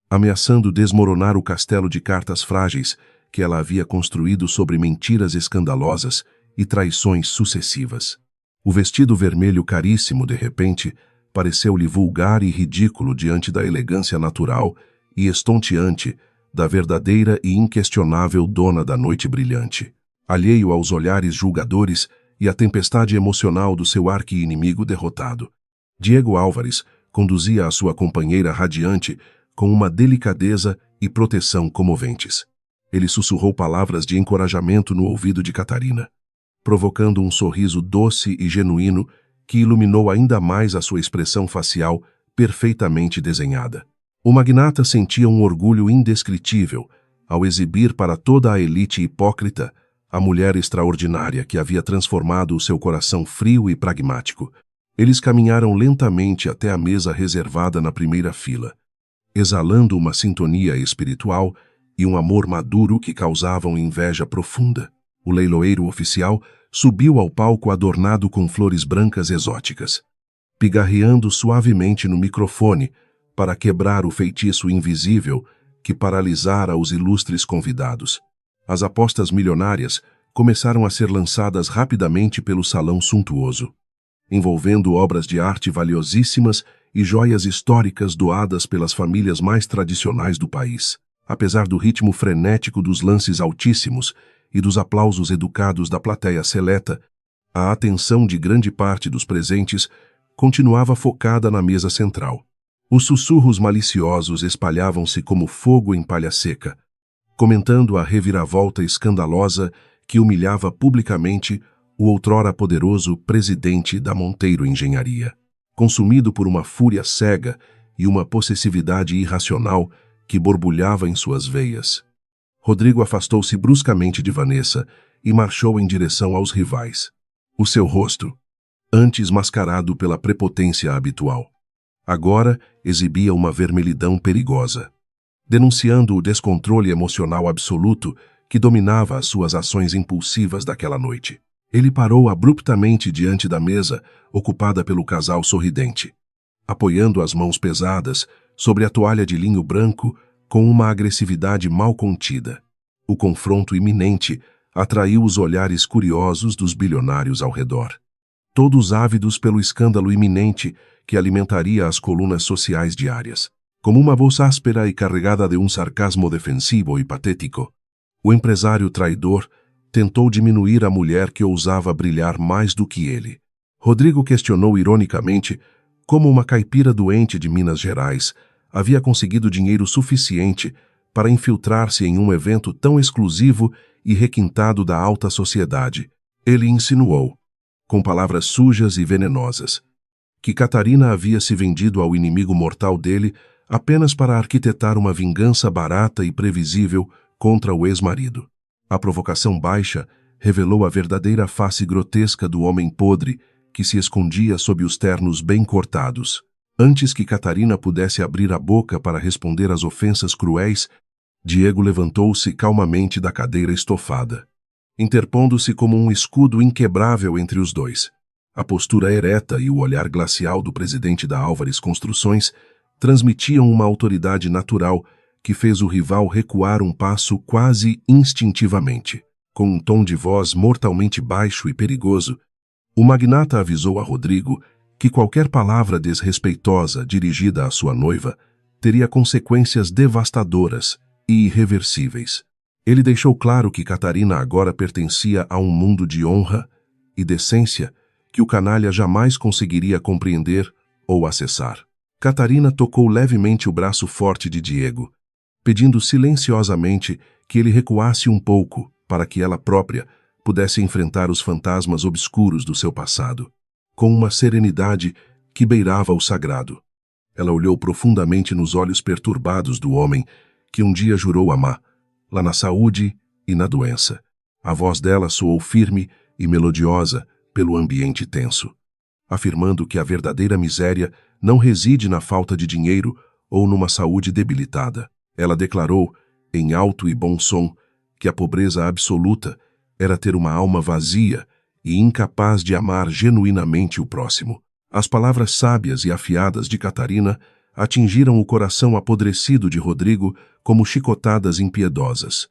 ameaçando desmoronar o castelo de cartas frágeis que ela havia construído sobre mentiras escandalosas e traições sucessivas. O vestido vermelho caríssimo, de repente, pareceu-lhe vulgar e ridículo diante da elegância natural e estonteante da verdadeira e inquestionável dona da noite brilhante. Alheio aos olhares julgadores e à tempestade emocional do seu arqui-inimigo derrotado, Diego Álvares conduzia a sua companheira radiante com uma delicadeza e proteção comoventes. Ele sussurrou palavras de encorajamento no ouvido de Catarina, provocando um sorriso doce e genuíno que iluminou ainda mais a sua expressão facial perfeitamente desenhada. O magnata sentia um orgulho indescritível ao exibir para toda a elite hipócrita a mulher extraordinária que havia transformado o seu coração frio e pragmático. Eles caminharam lentamente até a mesa reservada na primeira fila, exalando uma sintonia espiritual e um amor maduro que causavam inveja profunda. O leiloeiro oficial subiu ao palco adornado com flores brancas exóticas, pigarreando suavemente no microfone para quebrar o feitiço invisível que paralisara os ilustres convidados. As apostas milionárias começaram a ser lançadas rapidamente pelo salão suntuoso, envolvendo obras de arte valiosíssimas e joias históricas doadas pelas famílias mais tradicionais do país. Apesar do ritmo frenético dos lances altíssimos e dos aplausos educados da plateia seleta, a atenção de grande parte dos presentes continuava focada na mesa central. Os sussurros maliciosos espalhavam-se como fogo em palha seca, comentando a reviravolta escandalosa que humilhava publicamente o outrora poderoso presidente da Monteiro Engenharia. Consumido por uma fúria cega e uma possessividade irracional que borbulhava em suas veias, Rodrigo afastou-se bruscamente de Vanessa e marchou em direção aos rivais. O seu rosto, antes mascarado pela prepotência habitual, agora exibia uma vermelhidão perigosa, denunciando o descontrole emocional absoluto que dominava as suas ações impulsivas daquela noite. Ele parou abruptamente diante da mesa ocupada pelo casal sorridente, apoiando as mãos pesadas sobre a toalha de linho branco com uma agressividade mal contida. O confronto iminente atraiu os olhares curiosos dos bilionários ao redor, todos ávidos pelo escândalo iminente que alimentaria as colunas sociais diárias. Como uma voz áspera e carregada de um sarcasmo defensivo e patético, o empresário traidor tentou diminuir a mulher que ousava brilhar mais do que ele. Rodrigo questionou ironicamente como uma caipira doente de Minas Gerais havia conseguido dinheiro suficiente para infiltrar-se em um evento tão exclusivo e requintado da alta sociedade. Ele insinuou, com palavras sujas e venenosas, que Catarina havia se vendido ao inimigo mortal dele apenas para arquitetar uma vingança barata e previsível contra o ex-marido. A provocação baixa revelou a verdadeira face grotesca do homem podre que se escondia sob os ternos bem cortados. Antes que Catarina pudesse abrir a boca para responder às ofensas cruéis, Diego levantou-se calmamente da cadeira estofada, interpondo-se como um escudo inquebrável entre os dois. A postura ereta e o olhar glacial do presidente da Álvares Construções transmitiam uma autoridade natural que fez o rival recuar um passo quase instintivamente. Com um tom de voz mortalmente baixo e perigoso, O magnata avisou a Rodrigo que qualquer palavra desrespeitosa dirigida à sua noiva teria consequências devastadoras e irreversíveis. Ele deixou claro que Catarina agora pertencia a um mundo de honra e decência que o canalha jamais conseguiria compreender ou acessar. Catarina tocou levemente o braço forte de Diego, pedindo silenciosamente que ele recuasse um pouco para que ela própria pudesse enfrentar os fantasmas obscuros do seu passado, com uma serenidade que beirava o sagrado. Ela olhou profundamente nos olhos perturbados do homem que um dia jurou amar, lá na saúde e na doença. A voz dela soou firme e melodiosa pelo ambiente tenso, afirmando que a verdadeira miséria não reside na falta de dinheiro ou numa saúde debilitada. Ela declarou, em alto e bom som, que a pobreza absoluta era ter uma alma vazia e incapaz de amar genuinamente o próximo. As palavras sábias e afiadas de Catarina atingiram o coração apodrecido de Rodrigo como chicotadas impiedosas,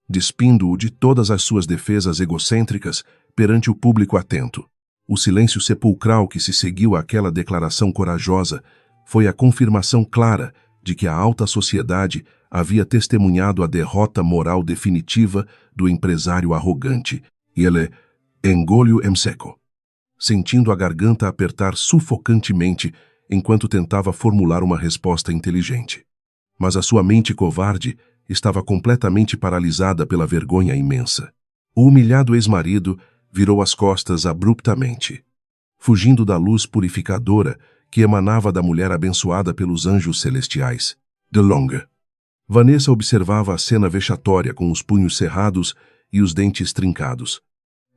despindo-o de todas as suas defesas egocêntricas perante o público atento. O silêncio sepulcral que se seguiu àquela declaração corajosa foi a confirmação clara de que a alta sociedade havia testemunhado a derrota moral definitiva do empresário arrogante, e ele engoliu em seco, sentindo a garganta apertar sufocantemente enquanto tentava formular uma resposta inteligente. Mas a sua mente covarde estava completamente paralisada pela vergonha imensa. O humilhado ex-marido virou as costas abruptamente, fugindo da luz purificadora que emanava da mulher abençoada pelos anjos celestiais. De longe, Vanessa observava a cena vexatória com os punhos cerrados e os dentes trincados,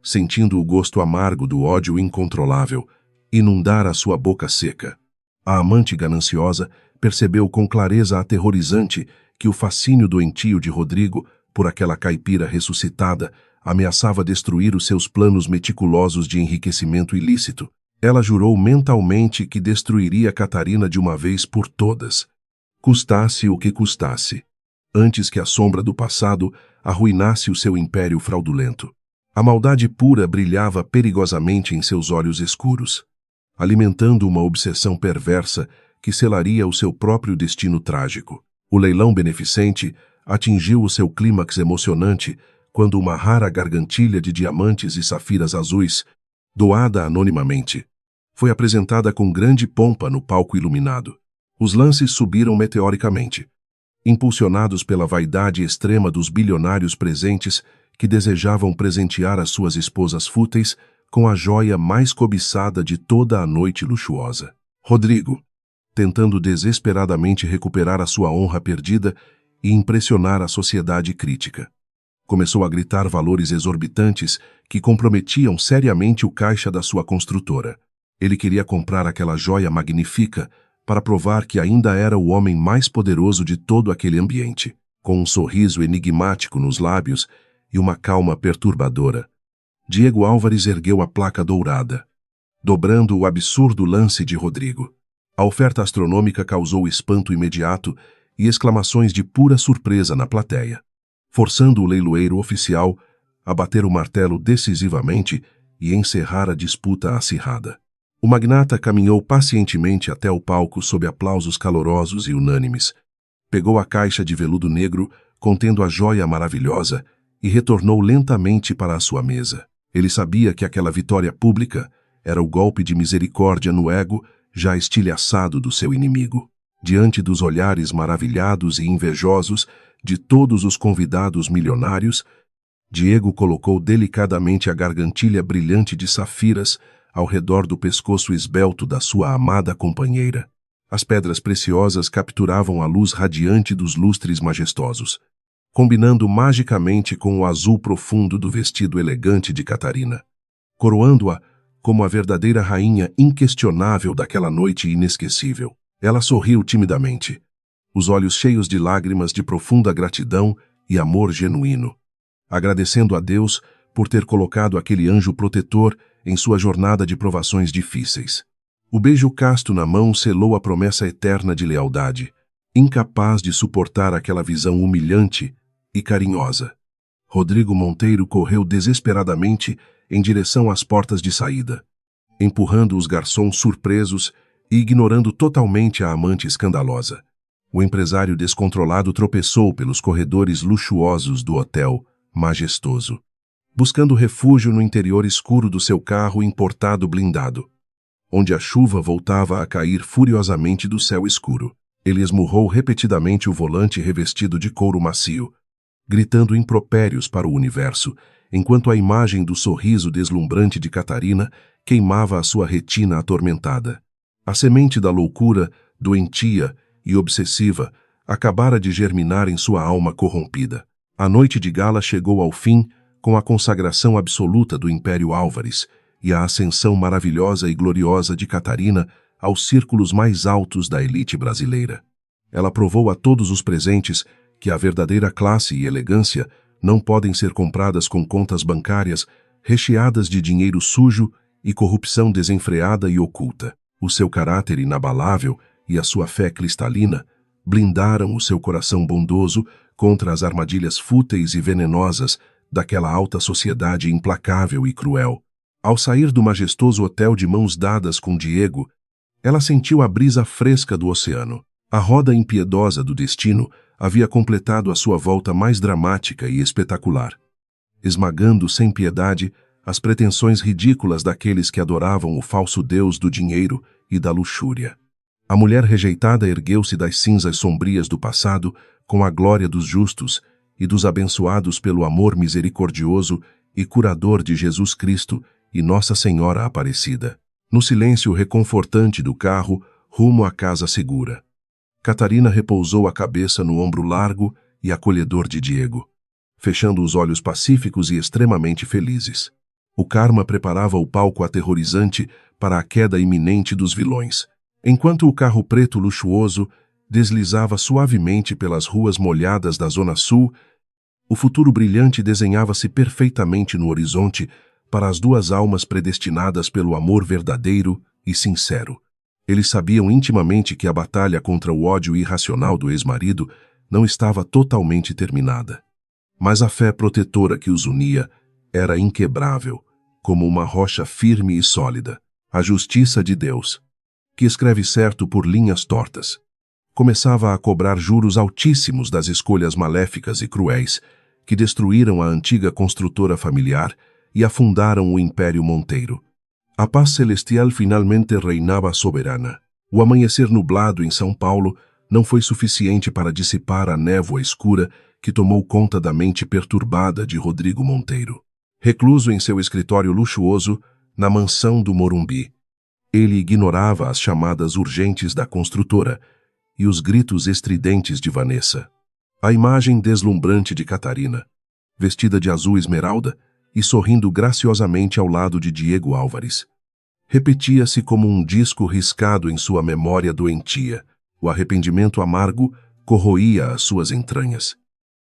sentindo o gosto amargo do ódio incontrolável inundar a sua boca seca. A amante gananciosa percebeu com clareza aterrorizante que o fascínio doentio de Rodrigo por aquela caipira ressuscitada ameaçava destruir os seus planos meticulosos de enriquecimento ilícito. Ela jurou mentalmente que destruiria Catarina de uma vez por todas, custasse o que custasse, antes que a sombra do passado arruinasse o seu império fraudulento. A maldade pura brilhava perigosamente em seus olhos escuros, alimentando uma obsessão perversa que selaria o seu próprio destino trágico. O leilão beneficente atingiu o seu clímax emocionante quando uma rara gargantilha de diamantes e safiras azuis, doada anonimamente, foi apresentada com grande pompa no palco iluminado. Os lances subiram meteoricamente, impulsionados pela vaidade extrema dos bilionários presentes que desejavam presentear as suas esposas fúteis com a joia mais cobiçada de toda a noite luxuosa. Rodrigo, tentando desesperadamente recuperar a sua honra perdida e impressionar a sociedade crítica, começou a gritar valores exorbitantes que comprometiam seriamente o caixa da sua construtora. Ele queria comprar aquela joia magnífica para provar que ainda era o homem mais poderoso de todo aquele ambiente. Com um sorriso enigmático nos lábios e uma calma perturbadora, Diego Álvares ergueu a placa dourada, dobrando o absurdo lance de Rodrigo. A oferta astronômica causou espanto imediato e exclamações de pura surpresa na plateia, forçando o leiloeiro oficial a bater o martelo decisivamente e encerrar a disputa acirrada. O magnata caminhou pacientemente até o palco sob aplausos calorosos e unânimes, pegou a caixa de veludo negro contendo a joia maravilhosa e retornou lentamente para a sua mesa. Ele sabia que aquela vitória pública era o golpe de misericórdia no ego já estilhaçado do seu inimigo. Diante dos olhares maravilhados e invejosos de todos os convidados milionários, Diego colocou delicadamente a gargantilha brilhante de safiras ao redor do pescoço esbelto da sua amada companheira. As pedras preciosas capturavam a luz radiante dos lustres majestosos, combinando magicamente com o azul profundo do vestido elegante de Catarina, coroando-a como a verdadeira rainha inquestionável daquela noite inesquecível. Ela sorriu timidamente, os olhos cheios de lágrimas de profunda gratidão e amor genuíno, agradecendo a Deus por ter colocado aquele anjo protetor em sua jornada de provações difíceis. O beijo casto na mão selou a promessa eterna de lealdade, incapaz de suportar aquela visão humilhante e carinhosa. Rodrigo Monteiro correu desesperadamente em direção às portas de saída. empurrando os garçons surpresos e ignorando totalmente a amante escandalosa. O empresário descontrolado tropeçou pelos corredores luxuosos do hotel majestoso, buscando refúgio no interior escuro do seu carro importado blindado, onde a chuva voltava a cair furiosamente do céu escuro. Ele esmurrou repetidamente o volante revestido de couro macio, gritando impropérios para o universo, enquanto a imagem do sorriso deslumbrante de Catarina queimava a sua retina atormentada. A semente da loucura, doentia e obsessiva, acabara de germinar em sua alma corrompida. A noite de gala chegou ao fim com a consagração absoluta do Império Álvares e a ascensão maravilhosa e gloriosa de Catarina aos círculos mais altos da elite brasileira. Ela provou a todos os presentes que a verdadeira classe e elegância não podem ser compradas com contas bancárias recheadas de dinheiro sujo e corrupção desenfreada e oculta. O seu caráter inabalável e a sua fé cristalina blindaram o seu coração bondoso contra as armadilhas fúteis e venenosas daquela alta sociedade implacável e cruel. Ao sair do majestoso hotel de mãos dadas com Diego, ela sentiu a brisa fresca do oceano. A roda impiedosa do destino havia completado a sua volta mais dramática e espetacular, esmagando sem piedade as pretensões ridículas daqueles que adoravam o falso deus do dinheiro e da luxúria. A mulher rejeitada ergueu-se das cinzas sombrias do passado com a glória dos justos e dos abençoados pelo amor misericordioso e curador de Jesus Cristo e Nossa Senhora Aparecida. No silêncio reconfortante do carro, rumo à casa segura, Catarina repousou a cabeça no ombro largo e acolhedor de Diego, fechando os olhos pacíficos e extremamente felizes. O karma preparava o palco aterrorizante para a queda iminente dos vilões. Enquanto o carro preto luxuoso deslizava suavemente pelas ruas molhadas da Zona Sul, o futuro brilhante desenhava-se perfeitamente no horizonte para as duas almas predestinadas pelo amor verdadeiro e sincero. Eles sabiam intimamente que a batalha contra o ódio irracional do ex-marido não estava totalmente terminada. Mas a fé protetora que os unia era inquebrável, como uma rocha firme e sólida. A justiça de Deus, que escreve certo por linhas tortas, começava a cobrar juros altíssimos das escolhas maléficas e cruéis que destruíram a antiga construtora familiar e afundaram o Império Monteiro. A paz celestial finalmente reinava soberana. O amanhecer nublado em São Paulo não foi suficiente para dissipar a névoa escura que tomou conta da mente perturbada de Rodrigo Monteiro. Recluso em seu escritório luxuoso, na mansão do Morumbi, ele ignorava as chamadas urgentes da construtora e os gritos estridentes de Vanessa. A imagem deslumbrante de Catarina, vestida de azul esmeralda e sorrindo graciosamente ao lado de Diego Álvares, repetia-se como um disco riscado em sua memória doentia. O arrependimento amargo corroía as suas entranhas,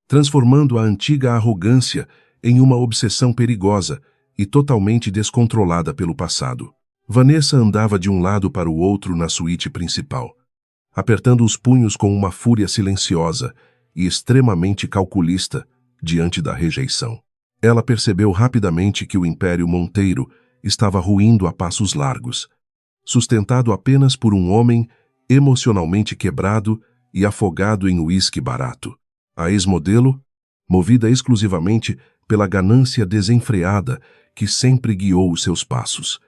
transformando a antiga arrogância em uma obsessão perigosa e totalmente descontrolada pelo passado. Vanessa andava de um lado para o outro na suíte principal, apertando os punhos com uma fúria silenciosa e extremamente calculista diante da rejeição. Ela percebeu rapidamente que o Império Monteiro estava ruindo a passos largos, sustentado apenas por um homem emocionalmente quebrado e afogado em uísque barato. A ex-modelo, movida exclusivamente pela ganância desenfreada que sempre guiou os seus passos,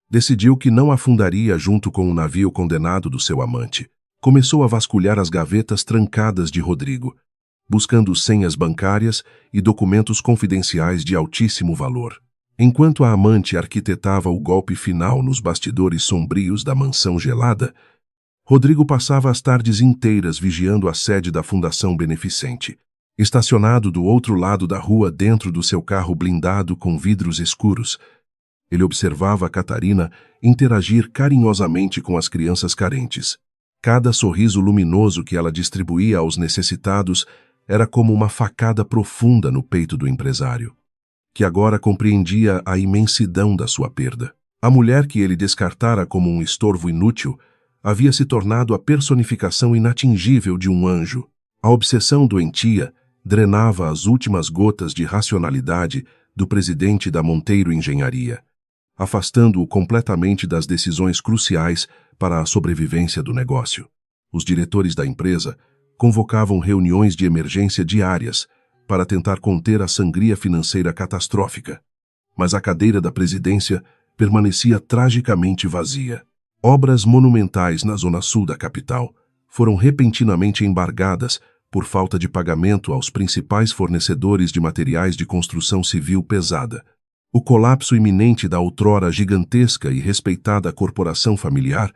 decidiu que não afundaria junto com o navio condenado do seu amante. Começou a vasculhar as gavetas trancadas de Rodrigo, buscando senhas bancárias e documentos confidenciais de altíssimo valor. Enquanto a amante arquitetava o golpe final nos bastidores sombrios da mansão gelada, Rodrigo passava as tardes inteiras vigiando a sede da Fundação Beneficente. Estacionado do outro lado da rua dentro do seu carro blindado com vidros escuros, ele observava a Catarina interagir carinhosamente com as crianças carentes. Cada sorriso luminoso que ela distribuía aos necessitados era como uma facada profunda no peito do empresário, que agora compreendia a imensidão da sua perda. A mulher que ele descartara como um estorvo inútil havia se tornado a personificação inatingível de um anjo. A obsessão doentia drenava as últimas gotas de racionalidade do presidente da Monteiro Engenharia, afastando-o completamente das decisões cruciais para a sobrevivência do negócio. Os diretores da empresa convocavam reuniões de emergência diárias para tentar conter a sangria financeira catastrófica, mas a cadeira da presidência permanecia tragicamente vazia. Obras monumentais na zona sul da capital foram repentinamente embargadas por falta de pagamento aos principais fornecedores de materiais de construção civil pesada. O colapso iminente da outrora gigantesca e respeitada corporação familiar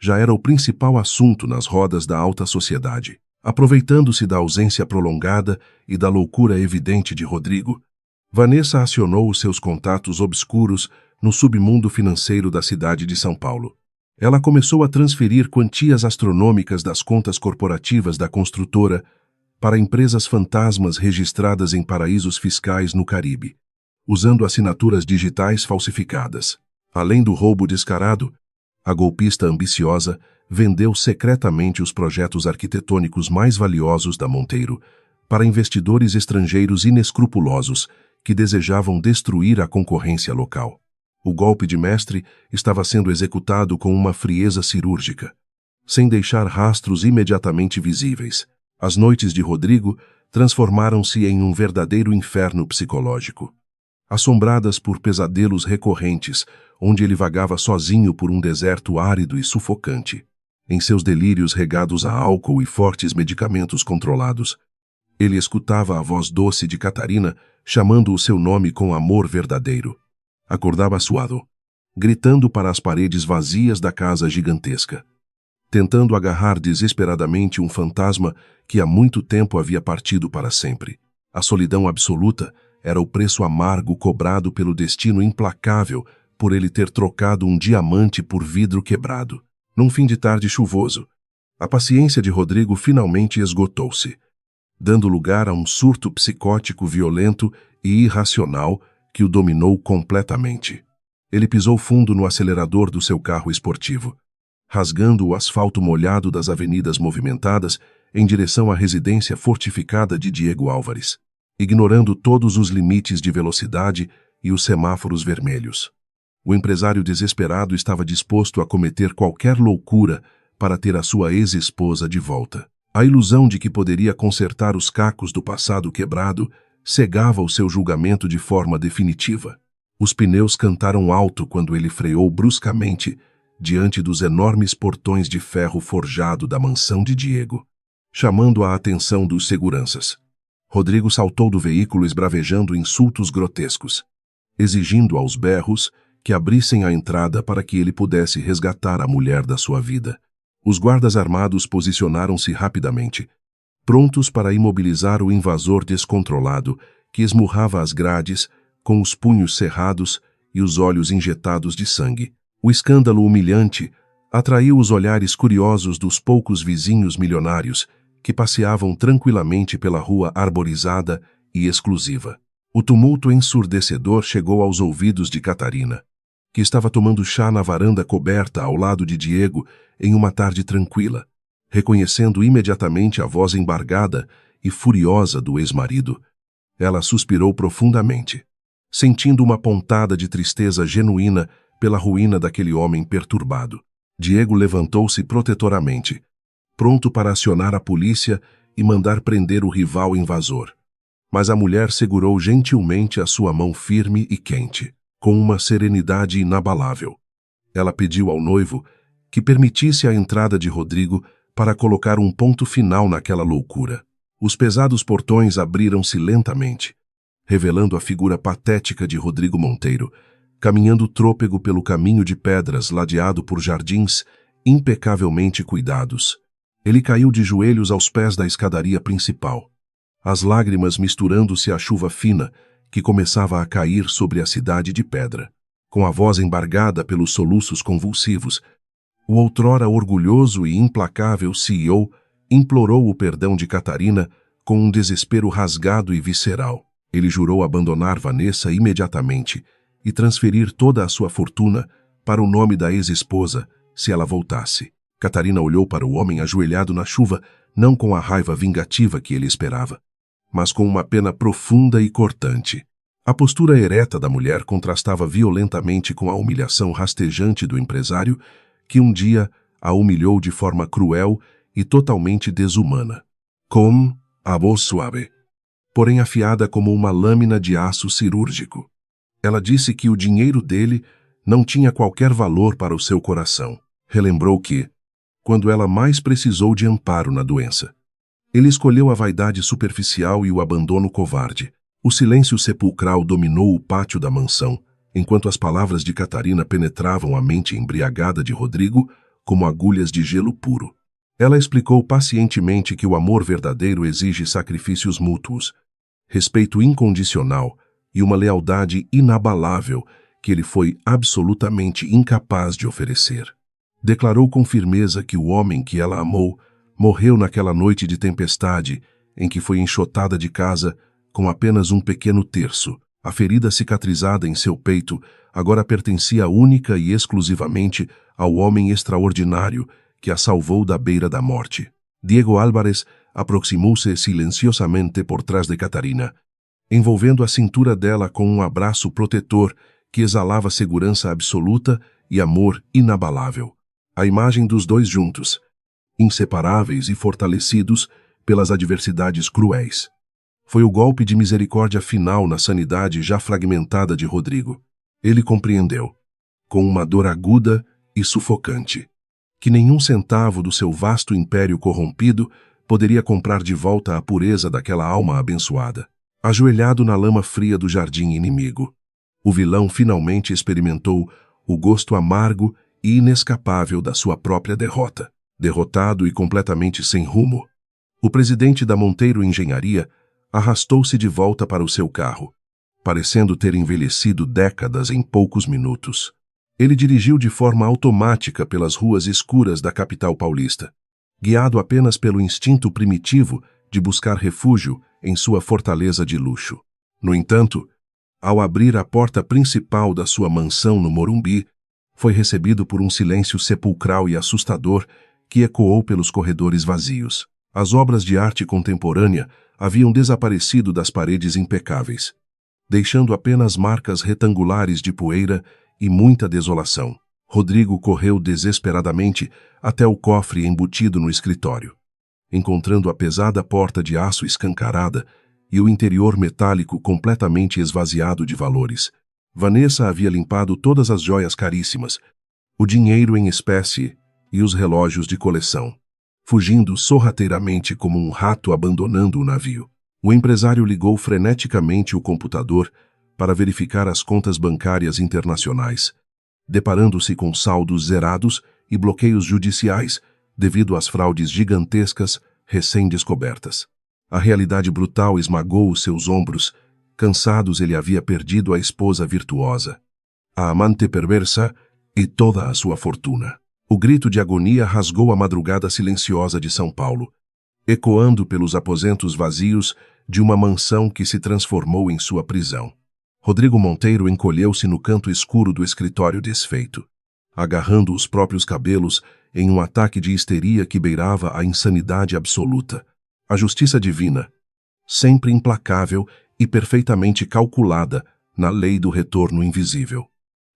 já era o principal assunto nas rodas da alta sociedade. Aproveitando-se da ausência prolongada e da loucura evidente de Rodrigo, Vanessa acionou os seus contatos obscuros no submundo financeiro da cidade de São Paulo. Ela começou a transferir quantias astronômicas das contas corporativas da construtora para empresas fantasmas registradas em paraísos fiscais no Caribe, usando assinaturas digitais falsificadas. Além do roubo descarado, a golpista ambiciosa vendeu secretamente os projetos arquitetônicos mais valiosos da Monteiro para investidores estrangeiros inescrupulosos que desejavam destruir a concorrência local. O golpe de mestre estava sendo executado com uma frieza cirúrgica, sem deixar rastros imediatamente visíveis. As noites de Rodrigo transformaram-se em um verdadeiro inferno psicológico. Assombradas por pesadelos recorrentes, onde ele vagava sozinho por um deserto árido e sufocante. Em seus delírios regados a álcool e fortes medicamentos controlados, ele escutava a voz doce de Catarina chamando o seu nome com amor verdadeiro. Acordava suado, gritando para as paredes vazias da casa gigantesca, tentando agarrar desesperadamente um fantasma que há muito tempo havia partido para sempre. A solidão absoluta era o preço amargo cobrado pelo destino implacável por ele ter trocado um diamante por vidro quebrado. Num fim de tarde chuvoso, a paciência de Rodrigo finalmente esgotou-se, dando lugar a um surto psicótico violento e irracional que o dominou completamente. Ele pisou fundo no acelerador do seu carro esportivo, rasgando o asfalto molhado das avenidas movimentadas em direção à residência fortificada de Diego Álvares, ignorando todos os limites de velocidade e os semáforos vermelhos. O empresário desesperado estava disposto a cometer qualquer loucura para ter a sua ex-esposa de volta. A ilusão de que poderia consertar os cacos do passado quebrado cegava o seu julgamento de forma definitiva. Os pneus cantaram alto quando ele freou bruscamente diante dos enormes portões de ferro forjado da mansão de Diego, chamando a atenção dos seguranças. Rodrigo saltou do veículo esbravejando insultos grotescos, exigindo aos berros que abrissem a entrada para que ele pudesse resgatar a mulher da sua vida. Os guardas armados posicionaram-se rapidamente, prontos para imobilizar o invasor descontrolado que esmurrava as grades com os punhos cerrados e os olhos injetados de sangue. O escândalo humilhante atraiu os olhares curiosos dos poucos vizinhos milionários que passeavam tranquilamente pela rua arborizada e exclusiva. O tumulto ensurdecedor chegou aos ouvidos de Catarina, que estava tomando chá na varanda coberta ao lado de Diego em uma tarde tranquila, reconhecendo imediatamente a voz embargada e furiosa do ex-marido. Ela suspirou profundamente, sentindo uma pontada de tristeza genuína pela ruína daquele homem perturbado. Diego levantou-se protetoramente, pronto para acionar a polícia e mandar prender o rival invasor. Mas a mulher segurou gentilmente a sua mão firme e quente, com uma serenidade inabalável. Ela pediu ao noivo que permitisse a entrada de Rodrigo para colocar um ponto final naquela loucura. Os pesados portões abriram-se lentamente, revelando a figura patética de Rodrigo Monteiro, caminhando trôpego pelo caminho de pedras ladeado por jardins impecavelmente cuidados. Ele caiu de joelhos aos pés da escadaria principal, as lágrimas misturando-se à chuva fina que começava a cair sobre a cidade de pedra. Com a voz embargada pelos soluços convulsivos, o outrora orgulhoso e implacável CEO implorou o perdão de Catarina com um desespero rasgado e visceral. Ele jurou abandonar Vanessa imediatamente e transferir toda a sua fortuna para o nome da ex-esposa se ela voltasse. Catarina olhou para o homem ajoelhado na chuva, não com a raiva vingativa que ele esperava, mas com uma pena profunda e cortante. A postura ereta da mulher contrastava violentamente com a humilhação rastejante do empresário, que um dia a humilhou de forma cruel e totalmente desumana. Com a voz suave, porém afiada como uma lâmina de aço cirúrgico, ela disse que o dinheiro dele não tinha qualquer valor para o seu coração. Relembrou que, quando ela mais precisou de amparo na doença, ele escolheu a vaidade superficial e o abandono covarde. O silêncio sepulcral dominou o pátio da mansão, enquanto as palavras de Catarina penetravam a mente embriagada de Rodrigo como agulhas de gelo puro. Ela explicou pacientemente que o amor verdadeiro exige sacrifícios mútuos, respeito incondicional e uma lealdade inabalável que ele foi absolutamente incapaz de oferecer. Declarou com firmeza que o homem que ela amou morreu naquela noite de tempestade em que foi enxotada de casa com apenas um pequeno terço. A ferida cicatrizada em seu peito agora pertencia única e exclusivamente ao homem extraordinário que a salvou da beira da morte. Diego Álvarez aproximou-se silenciosamente por trás de Catarina, envolvendo a cintura dela com um abraço protetor que exalava segurança absoluta e amor inabalável. A imagem dos dois juntos, inseparáveis e fortalecidos pelas adversidades cruéis, foi o golpe de misericórdia final na sanidade já fragmentada de Rodrigo. Ele compreendeu, com uma dor aguda e sufocante, que nenhum centavo do seu vasto império corrompido poderia comprar de volta a pureza daquela alma abençoada. Ajoelhado na lama fria do jardim inimigo, o vilão finalmente experimentou o gosto amargo e inescapável da sua própria derrota. Derrotado e completamente sem rumo, o presidente da Monteiro Engenharia arrastou-se de volta para o seu carro, parecendo ter envelhecido décadas em poucos minutos. Ele dirigiu de forma automática pelas ruas escuras da capital paulista, guiado apenas pelo instinto primitivo de buscar refúgio em sua fortaleza de luxo. No entanto, ao abrir a porta principal da sua mansão no Morumbi, foi recebido por um silêncio sepulcral e assustador que ecoou pelos corredores vazios. As obras de arte contemporânea haviam desaparecido das paredes impecáveis, deixando apenas marcas retangulares de poeira e muita desolação. Rodrigo correu desesperadamente até o cofre embutido no escritório, encontrando a pesada porta de aço escancarada e o interior metálico completamente esvaziado de valores. Vanessa havia limpado todas as joias caríssimas, o dinheiro em espécie e os relógios de coleção, fugindo sorrateiramente como um rato abandonando o navio. O empresário ligou freneticamente o computador para verificar as contas bancárias internacionais, deparando-se com saldos zerados e bloqueios judiciais devido às fraudes gigantescas recém-descobertas. A realidade brutal esmagou os seus ombros. Cansados, ele havia perdido a esposa virtuosa, a amante perversa e toda a sua fortuna. O grito de agonia rasgou a madrugada silenciosa de São Paulo, ecoando pelos aposentos vazios de uma mansão que se transformou em sua prisão. Rodrigo Monteiro encolheu-se no canto escuro do escritório desfeito, agarrando os próprios cabelos em um ataque de histeria que beirava a insanidade absoluta. A justiça divina, sempre implacável e perfeitamente calculada na lei do retorno invisível,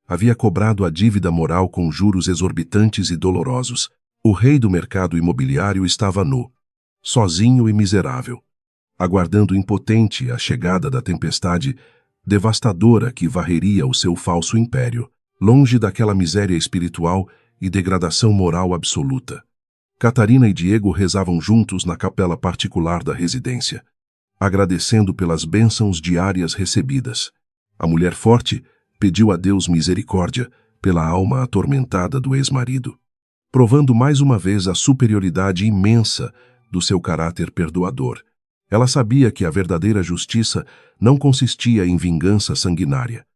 havia cobrado a dívida moral com juros exorbitantes e dolorosos. O rei do mercado imobiliário estava nu, sozinho e miserável, aguardando impotente a chegada da tempestade devastadora que varreria o seu falso império, longe daquela miséria espiritual e degradação moral absoluta. Catarina e Diego rezavam juntos na capela particular da residência, agradecendo pelas bênçãos diárias recebidas. A mulher forte pediu a Deus misericórdia pela alma atormentada do ex-marido, provando mais uma vez a superioridade imensa do seu caráter perdoador. Ela sabia que a verdadeira justiça não consistia em vingança sanguinária,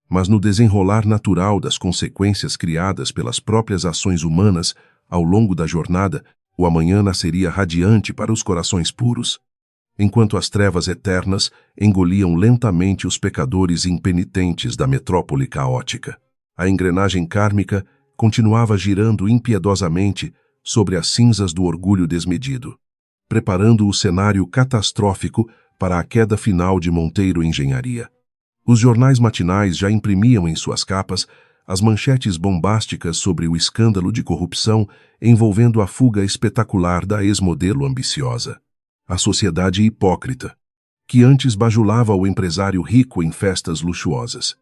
mas no desenrolar natural das consequências criadas pelas próprias ações humanas ao longo da jornada. O amanhã nasceria radiante para os corações puros, enquanto as trevas eternas engoliam lentamente os pecadores impenitentes da metrópole caótica. A engrenagem kármica continuava girando impiedosamente sobre as cinzas do orgulho desmedido, preparando o cenário catastrófico para a queda final de Monteiro Engenharia. Os jornais matinais já imprimiam em suas capas as manchetes bombásticas sobre o escândalo de corrupção envolvendo a fuga espetacular da ex-modelo ambiciosa. A sociedade hipócrita, que antes bajulava o empresário rico em festas luxuosas,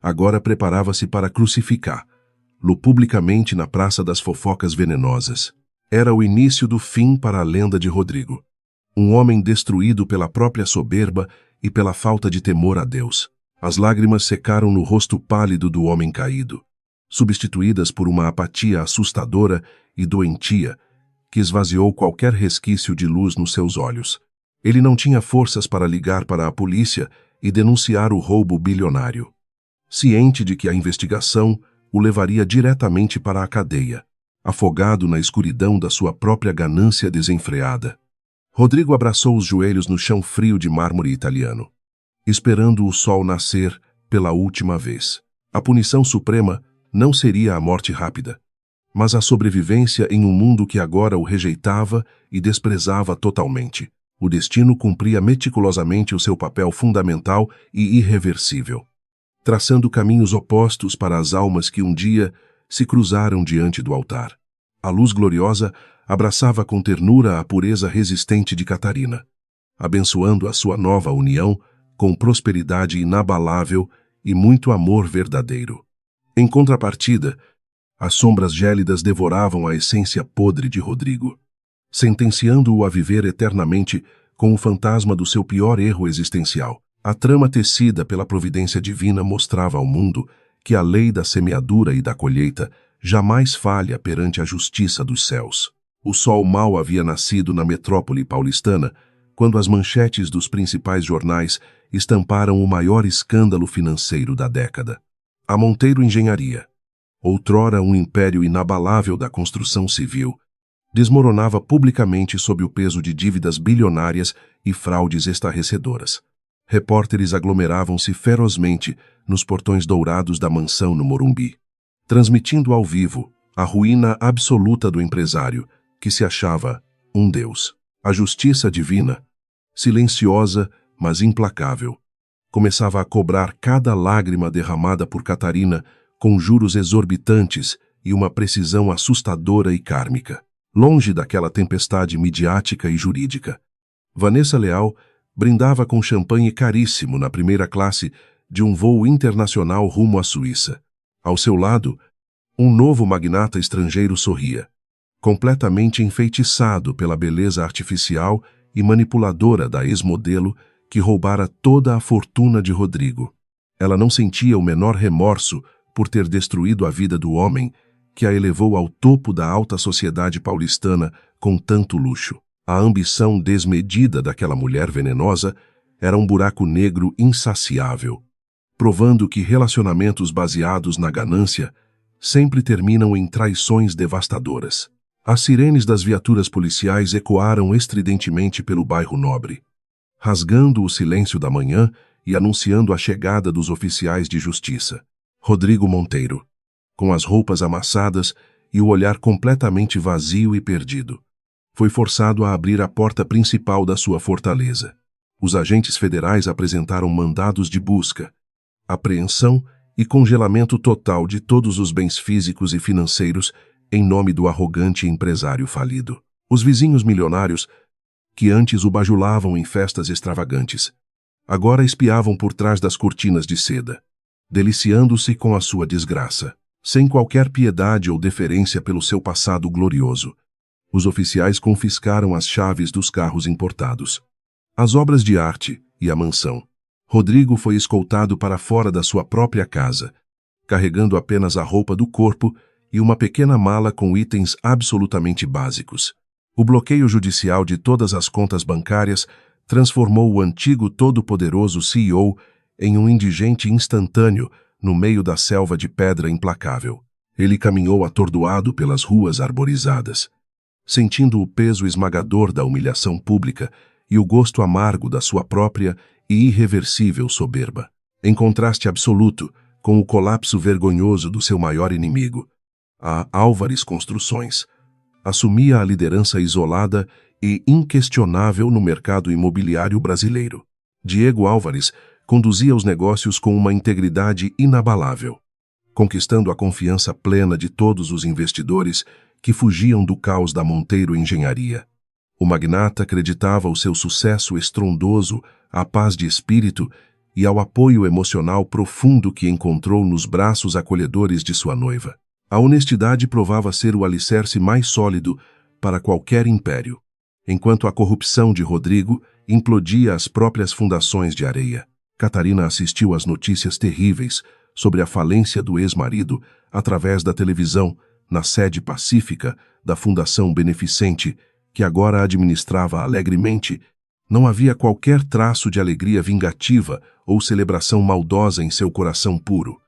agora preparava-se para crucificá-lo publicamente na Praça das Fofocas Venenosas. Era o início do fim para a lenda de Rodrigo. Um homem destruído pela própria soberba e pela falta de temor a Deus. As lágrimas secaram no rosto pálido do homem caído, substituídas por uma apatia assustadora e doentia que esvaziou qualquer resquício de luz nos seus olhos. Ele não tinha forças para ligar para a polícia e denunciar o roubo bilionário, ciente de que a investigação o levaria diretamente para a cadeia, afogado na escuridão da sua própria ganância desenfreada. Rodrigo abraçou os joelhos no chão frio de mármore italiano, esperando o sol nascer pela última vez. A punição suprema não seria a morte rápida, mas a sobrevivência em um mundo que agora o rejeitava e desprezava totalmente. O destino cumpria meticulosamente o seu papel fundamental e irreversível, traçando caminhos opostos para as almas que um dia se cruzaram diante do altar. A luz gloriosa abraçava com ternura a pureza resistente de Catarina, abençoando a sua nova união com prosperidade inabalável e muito amor verdadeiro. Em contrapartida, as sombras gélidas devoravam a essência podre de Rodrigo, sentenciando-o a viver eternamente com o fantasma do seu pior erro existencial. A trama tecida pela providência divina mostrava ao mundo que a lei da semeadura e da colheita jamais falha perante a justiça dos céus. O sol mal havia nascido na metrópole paulistana quando as manchetes dos principais jornais estamparam o maior escândalo financeiro da década. A Monteiro Engenharia, outrora um império inabalável da construção civil, desmoronava publicamente sob o peso de dívidas bilionárias e fraudes estarrecedoras. Repórteres aglomeravam-se ferozmente nos portões dourados da mansão no Morumbi, transmitindo ao vivo a ruína absoluta do empresário, que se achava um deus. A justiça divina, silenciosa, mas implacável, começava a cobrar cada lágrima derramada por Catarina com juros exorbitantes e uma precisão assustadora e kármica. Longe daquela tempestade midiática e jurídica, Vanessa Leal brindava com champanhe caríssimo na primeira classe de um voo internacional rumo à Suíça. Ao seu lado, um novo magnata estrangeiro sorria, completamente enfeitiçado pela beleza artificial e manipuladora da ex-modelo que roubara toda a fortuna de Rodrigo. Ela não sentia o menor remorso por ter destruído a vida do homem que a elevou ao topo da alta sociedade paulistana com tanto luxo. A ambição desmedida daquela mulher venenosa era um buraco negro insaciável, provando que relacionamentos baseados na ganância sempre terminam em traições devastadoras. As sirenes das viaturas policiais ecoaram estridentemente pelo bairro Nobre, rasgando o silêncio da manhã e anunciando a chegada dos oficiais de justiça. Rodrigo Monteiro, com as roupas amassadas e o olhar completamente vazio e perdido, foi forçado a abrir a porta principal da sua fortaleza. Os agentes federais apresentaram mandados de busca, apreensão e congelamento total de todos os bens físicos e financeiros em nome do arrogante empresário falido. Os vizinhos milionários, que antes o bajulavam em festas extravagantes, agora espiavam por trás das cortinas de seda, deliciando-se com a sua desgraça. Sem qualquer piedade ou deferência pelo seu passado glorioso, os oficiais confiscaram as chaves dos carros importados, as obras de arte e a mansão. Rodrigo foi escoltado para fora da sua própria casa, carregando apenas a roupa do corpo e uma pequena mala com itens absolutamente básicos. O bloqueio judicial de todas as contas bancárias transformou o antigo todo-poderoso CEO em um indigente instantâneo no meio da selva de pedra implacável. Ele caminhou atordoado pelas ruas arborizadas, sentindo o peso esmagador da humilhação pública e o gosto amargo da sua própria e irreversível soberba, em contraste absoluto com o colapso vergonhoso do seu maior inimigo. A Álvares Construções assumia a liderança isolada e inquestionável no mercado imobiliário brasileiro. Diego Álvares conduzia os negócios com uma integridade inabalável, conquistando a confiança plena de todos os investidores que fugiam do caos da Monteiro Engenharia. O magnata acreditava ao seu sucesso estrondoso, à paz de espírito e ao apoio emocional profundo que encontrou nos braços acolhedores de sua noiva. A honestidade provava ser o alicerce mais sólido para qualquer império, enquanto a corrupção de Rodrigo implodia as próprias fundações de areia. Catarina assistiu às notícias terríveis sobre a falência do ex-marido através da televisão, na sede pacífica da Fundação Beneficente, que agora administrava alegremente. Não havia qualquer traço de alegria vingativa ou celebração maldosa em seu coração puro.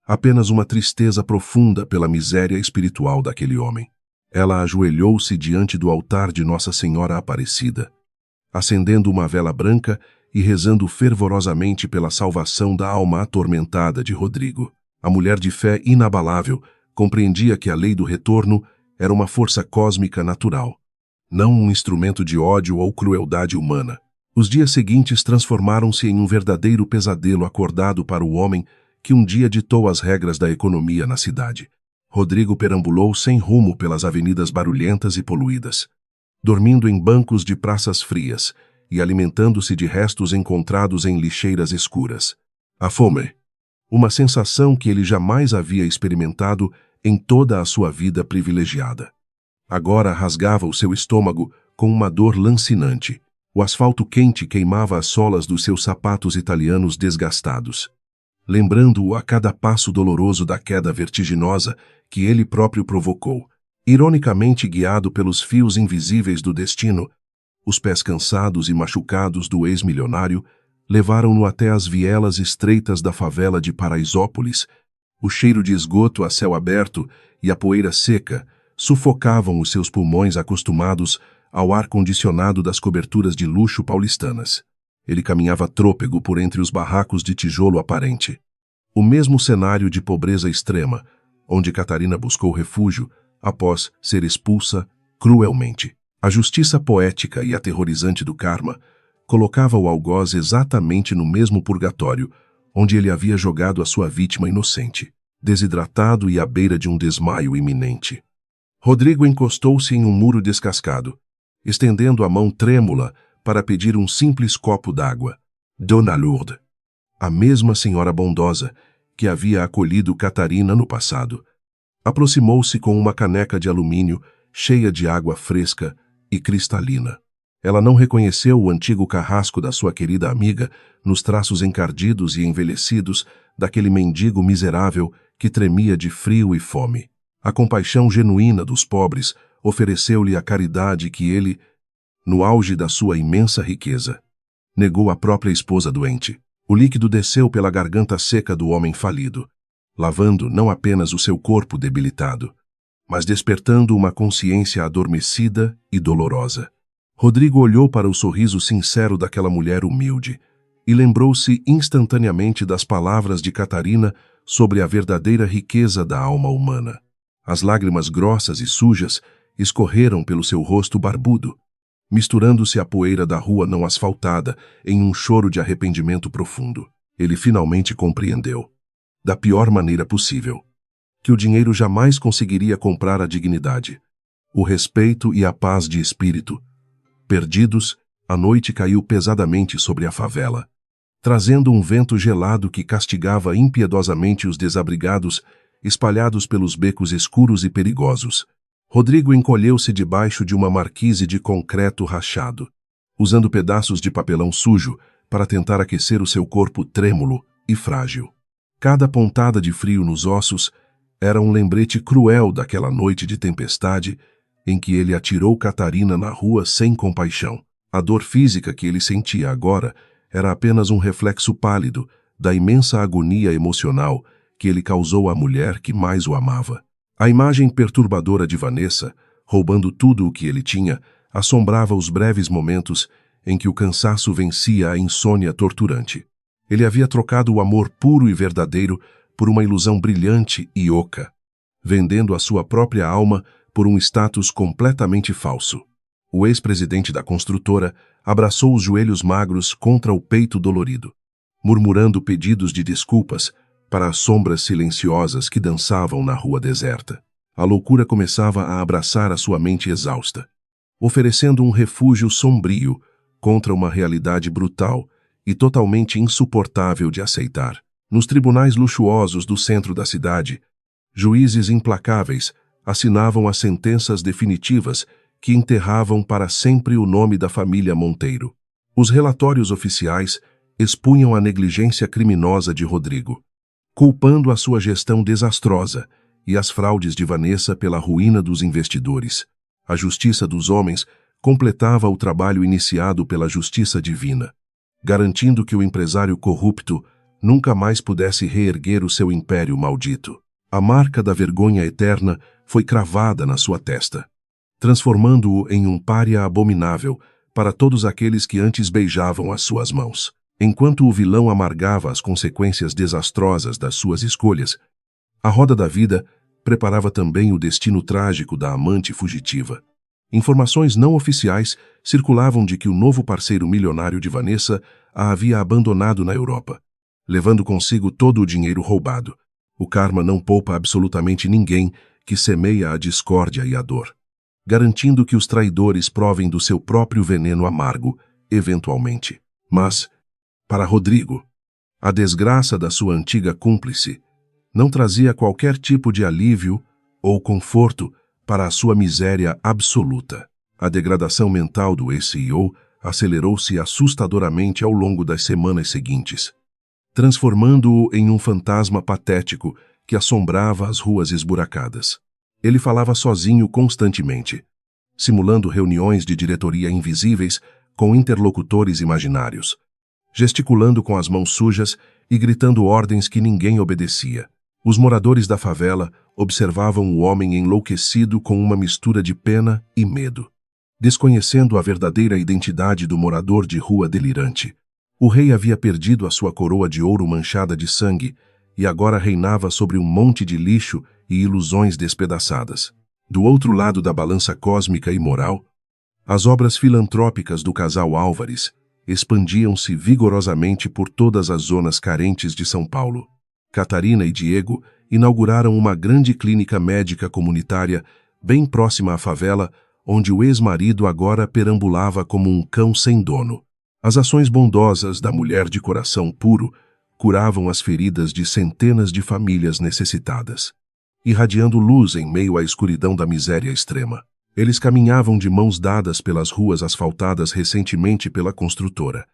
Apenas uma tristeza profunda pela miséria espiritual daquele homem. Ela ajoelhou-se diante do altar de Nossa Senhora Aparecida, acendendo uma vela branca e rezando fervorosamente pela salvação da alma atormentada de Rodrigo. A mulher de fé inabalável compreendia que a lei do retorno era uma força cósmica natural, não um instrumento de ódio ou crueldade humana. Os dias seguintes transformaram-se em um verdadeiro pesadelo acordado para o homem que um dia ditou as regras da economia na cidade. Rodrigo perambulou sem rumo pelas avenidas barulhentas e poluídas, dormindo em bancos de praças frias e alimentando-se de restos encontrados em lixeiras escuras. A fome, uma sensação que ele jamais havia experimentado em toda a sua vida privilegiada, agora rasgava o seu estômago com uma dor lancinante. O asfalto quente queimava as solas dos seus sapatos italianos desgastados, lembrando-o a cada passo doloroso da queda vertiginosa que ele próprio provocou. Ironicamente guiado pelos fios invisíveis do destino, os pés cansados e machucados do ex-milionário levaram-no até as vielas estreitas da favela de Paraisópolis. O cheiro de esgoto a céu aberto e a poeira seca sufocavam os seus pulmões acostumados ao ar-condicionado das coberturas de luxo paulistanas. Ele caminhava trôpego por entre os barracos de tijolo aparente. O mesmo cenário de pobreza extrema, onde Catarina buscou refúgio após ser expulsa cruelmente. A justiça poética e aterrorizante do karma colocava o algoz exatamente no mesmo purgatório onde ele havia jogado a sua vítima inocente, desidratado e à beira de um desmaio iminente. Rodrigo encostou-se em um muro descascado, estendendo a mão trêmula para pedir um simples copo d'água. Dona Lourdes, a mesma senhora bondosa que havia acolhido Catarina no passado, aproximou-se com uma caneca de alumínio cheia de água fresca e cristalina. Ela não reconheceu o antigo carrasco da sua querida amiga nos traços encardidos e envelhecidos daquele mendigo miserável que tremia de frio e fome. A compaixão genuína dos pobres ofereceu-lhe a caridade que ele, no auge da sua imensa riqueza, negou à própria esposa doente. O líquido desceu pela garganta seca do homem falido, lavando não apenas o seu corpo debilitado, mas despertando uma consciência adormecida e dolorosa. Rodrigo olhou para o sorriso sincero daquela mulher humilde e lembrou-se instantaneamente das palavras de Catarina sobre a verdadeira riqueza da alma humana. As lágrimas grossas e sujas escorreram pelo seu rosto barbudo, misturando-se à poeira da rua não asfaltada em um choro de arrependimento profundo. Ele finalmente compreendeu, da pior maneira possível, que o dinheiro jamais conseguiria comprar a dignidade, o respeito e a paz de espírito. Perdidos, a noite caiu pesadamente sobre a favela, trazendo um vento gelado que castigava impiedosamente os desabrigados espalhados pelos becos escuros e perigosos. Rodrigo encolheu-se debaixo de uma marquise de concreto rachado, usando pedaços de papelão sujo para tentar aquecer o seu corpo trêmulo e frágil. Cada pontada de frio nos ossos era um lembrete cruel daquela noite de tempestade em que ele atirou Catarina na rua sem compaixão. A dor física que ele sentia agora era apenas um reflexo pálido da imensa agonia emocional que ele causou à mulher que mais o amava. A imagem perturbadora de Vanessa, roubando tudo o que ele tinha, assombrava os breves momentos em que o cansaço vencia a insônia torturante. Ele havia trocado o amor puro e verdadeiro por uma ilusão brilhante e oca, vendendo a sua própria alma por um status completamente falso. O ex-presidente da construtora abraçou os joelhos magros contra o peito dolorido. murmurando pedidos de desculpas para as sombras silenciosas que dançavam na rua deserta. A loucura começava a abraçar a sua mente exausta, oferecendo um refúgio sombrio contra uma realidade brutal e totalmente insuportável de aceitar. Nos tribunais luxuosos do centro da cidade, juízes implacáveis assinavam as sentenças definitivas que enterravam para sempre o nome da família Monteiro. Os relatórios oficiais expunham a negligência criminosa de Rodrigo, culpando a sua gestão desastrosa e as fraudes de Vanessa pela ruína dos investidores. A justiça dos homens completava o trabalho iniciado pela justiça divina, garantindo que o empresário corrupto nunca mais pudesse reerguer o seu império maldito. A marca da vergonha eterna foi cravada na sua testa, transformando-o em um pária abominável para todos aqueles que antes beijavam as suas mãos. Enquanto o vilão amargava as consequências desastrosas das suas escolhas, a roda da vida preparava também o destino trágico da amante fugitiva. Informações não oficiais circulavam de que o novo parceiro milionário de Vanessa a havia abandonado na Europa, levando consigo todo o dinheiro roubado. O karma não poupa absolutamente ninguém que semeia a discórdia e a dor, garantindo que os traidores provem do seu próprio veneno amargo, eventualmente. Mas, para Rodrigo, a desgraça da sua antiga cúmplice não trazia qualquer tipo de alívio ou conforto para a sua miséria absoluta. A degradação mental do ex-CEO acelerou-se assustadoramente ao longo das semanas seguintes, transformando-o em um fantasma patético que assombrava as ruas esburacadas. Ele falava sozinho constantemente, simulando reuniões de diretoria invisíveis com interlocutores imaginários, gesticulando com as mãos sujas e gritando ordens que ninguém obedecia. Os moradores da favela observavam o homem enlouquecido com uma mistura de pena e medo, desconhecendo a verdadeira identidade do morador de rua delirante. O rei havia perdido a sua coroa de ouro manchada de sangue e agora reinava sobre um monte de lixo e ilusões despedaçadas. Do outro lado da balança cósmica e moral, as obras filantrópicas do casal Álvares expandiam-se vigorosamente por todas as zonas carentes de São Paulo. Catarina e Diego inauguraram uma grande clínica médica comunitária bem próxima à favela, onde o ex-marido agora perambulava como um cão sem dono. As ações bondosas da mulher de coração puro curavam as feridas de centenas de famílias necessitadas, irradiando luz em meio à escuridão da miséria extrema. Eles caminhavam de mãos dadas pelas ruas asfaltadas recentemente pela construtora,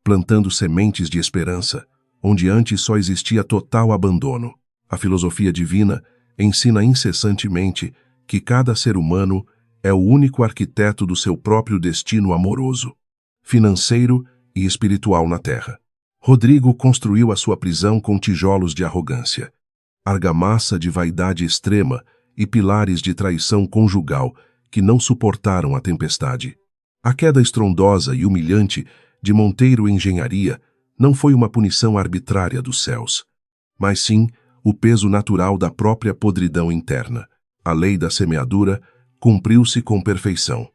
plantando sementes de esperança, onde antes só existia total abandono. A filosofia divina ensina incessantemente que cada ser humano é o único arquiteto do seu próprio destino amoroso, financeiro e espiritual na Terra. Rodrigo construiu a sua prisão com tijolos de arrogância, argamassa de vaidade extrema e pilares de traição conjugal que não suportaram a tempestade. A queda estrondosa e humilhante de Monteiro Engenharia não foi uma punição arbitrária dos céus, mas sim o peso natural da própria podridão interna. A lei da semeadura cumpriu-se com perfeição,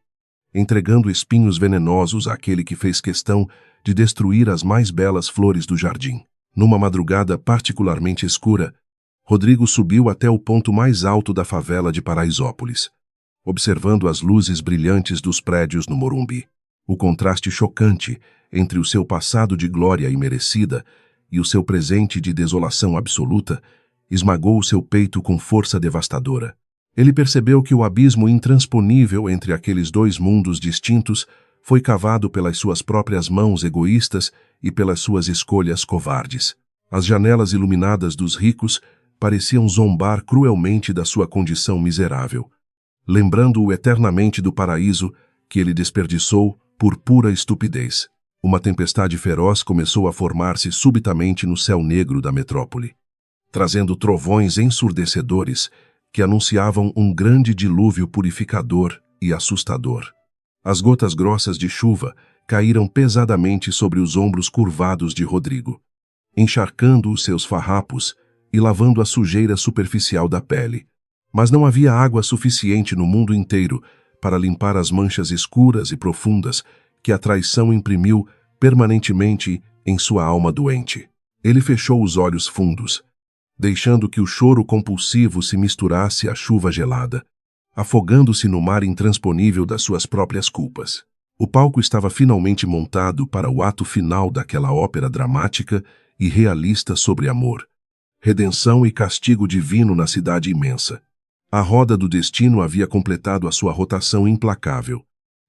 entregando espinhos venenosos àquele que fez questão de destruir as mais belas flores do jardim. Numa madrugada particularmente escura, Rodrigo subiu até o ponto mais alto da favela de Paraisópolis, observando as luzes brilhantes dos prédios no Morumbi. O contraste chocante entre o seu passado de glória imerecida e o seu presente de desolação absoluta esmagou o seu peito com força devastadora. Ele percebeu que o abismo intransponível entre aqueles dois mundos distintos foi cavado pelas suas próprias mãos egoístas e pelas suas escolhas covardes. As janelas iluminadas dos ricos pareciam zombar cruelmente da sua condição miserável, lembrando-o eternamente do paraíso que ele desperdiçou por pura estupidez. Uma tempestade feroz começou a formar-se subitamente no céu negro da metrópole, trazendo trovões ensurdecedores que anunciavam um grande dilúvio purificador e assustador. As gotas grossas de chuva caíram pesadamente sobre os ombros curvados de Rodrigo, encharcando os seus farrapos e lavando a sujeira superficial da pele. Mas não havia água suficiente no mundo inteiro para limpar as manchas escuras e profundas que a traição imprimiu permanentemente em sua alma doente. Ele fechou os olhos fundos, deixando que o choro compulsivo se misturasse à chuva gelada, afogando-se no mar intransponível das suas próprias culpas. O palco estava finalmente montado para o ato final daquela ópera dramática e realista sobre amor, redenção e castigo divino na cidade imensa. A roda do destino havia completado a sua rotação implacável,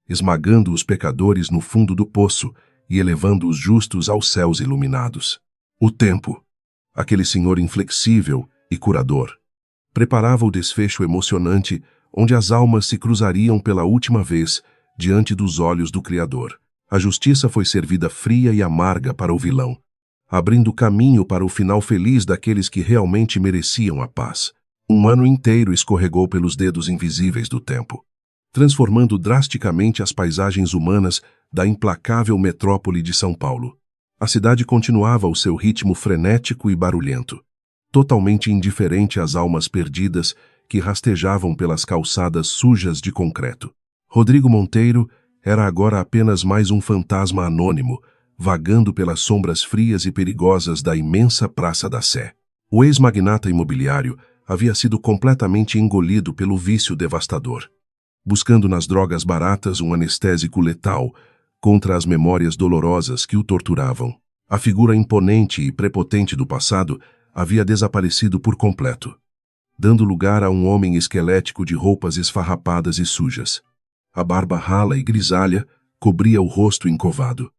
esmagando os pecadores no fundo do poço e elevando os justos aos céus iluminados. O tempo, aquele senhor inflexível e curador, preparava o desfecho emocionante onde as almas se cruzariam pela última vez diante dos olhos do Criador. A justiça foi servida fria e amarga para o vilão, abrindo caminho para o final feliz daqueles que realmente mereciam a paz. Um ano inteiro escorregou pelos dedos invisíveis do tempo, transformando drasticamente as paisagens humanas da implacável metrópole de São Paulo. A cidade continuava o seu ritmo frenético e barulhento, totalmente indiferente às almas perdidas que rastejavam pelas calçadas sujas de concreto. Rodrigo Monteiro era agora apenas mais um fantasma anônimo, vagando pelas sombras frias e perigosas da imensa Praça da Sé. O ex-magnata imobiliário havia sido completamente engolido pelo vício devastador, buscando nas drogas baratas um anestésico letal contra as memórias dolorosas que o torturavam. A figura imponente e prepotente do passado havia desaparecido por completo, dando lugar a um homem esquelético de roupas esfarrapadas e sujas. A barba rala e grisalha cobria o rosto encovado,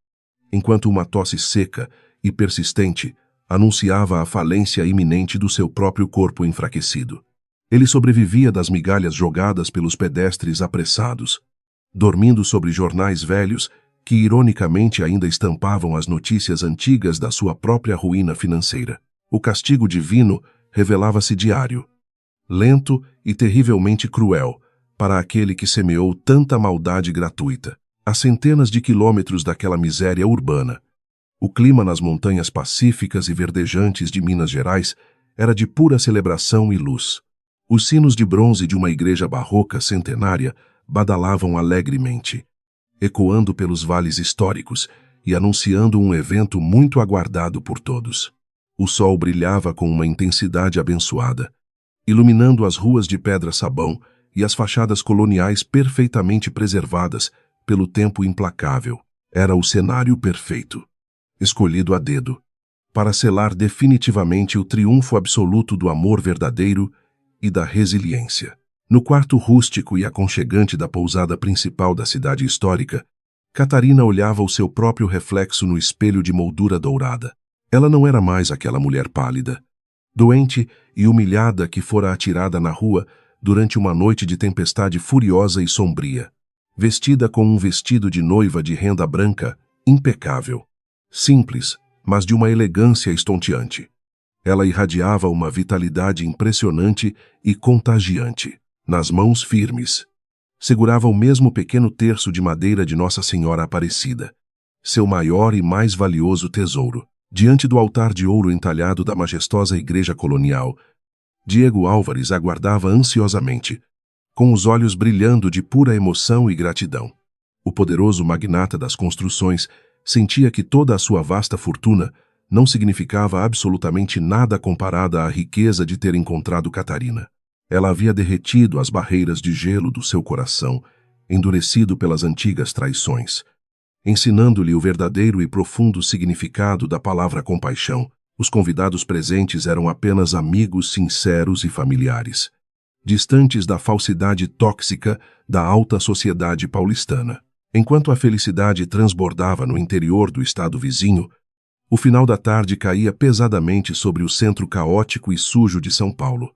enquanto uma tosse seca e persistente anunciava a falência iminente do seu próprio corpo enfraquecido. Ele sobrevivia das migalhas jogadas pelos pedestres apressados, dormindo sobre jornais velhos que ironicamente ainda estampavam as notícias antigas da sua própria ruína financeira. O castigo divino revelava-se diário, lento e terrivelmente cruel para aquele que semeou tanta maldade gratuita. A centenas de quilômetros daquela miséria urbana, o clima nas montanhas pacíficas e verdejantes de Minas Gerais era de pura celebração e luz. Os sinos de bronze de uma igreja barroca centenária badalavam alegremente, ecoando pelos vales históricos e anunciando um evento muito aguardado por todos. O sol brilhava com uma intensidade abençoada, iluminando as ruas de pedra-sabão e as fachadas coloniais perfeitamente preservadas pelo tempo implacável. Era o cenário perfeito, escolhido a dedo, para selar definitivamente o triunfo absoluto do amor verdadeiro e da resiliência. No quarto rústico e aconchegante da pousada principal da cidade histórica, Catarina olhava o seu próprio reflexo no espelho de moldura dourada. Ela não era mais aquela mulher pálida, doente e humilhada que fora atirada na rua durante uma noite de tempestade furiosa e sombria, vestida com um vestido de noiva de renda branca impecável, simples, mas de uma elegância estonteante. Ela irradiava uma vitalidade impressionante e contagiante. Nas mãos firmes, segurava o mesmo pequeno terço de madeira de Nossa Senhora Aparecida, seu maior e mais valioso tesouro. Diante do altar de ouro entalhado da majestosa igreja colonial, Diego Álvares aguardava ansiosamente, com os olhos brilhando de pura emoção e gratidão. O poderoso magnata das construções sentia que toda a sua vasta fortuna não significava absolutamente nada comparada à riqueza de ter encontrado Catarina. Ela havia derretido as barreiras de gelo do seu coração, endurecido pelas antigas traições, ensinando-lhe o verdadeiro e profundo significado da palavra compaixão. Os convidados presentes eram apenas amigos sinceros e familiares, distantes da falsidade tóxica da alta sociedade paulistana. Enquanto a felicidade transbordava no interior do estado vizinho, o final da tarde caía pesadamente sobre o centro caótico e sujo de São Paulo.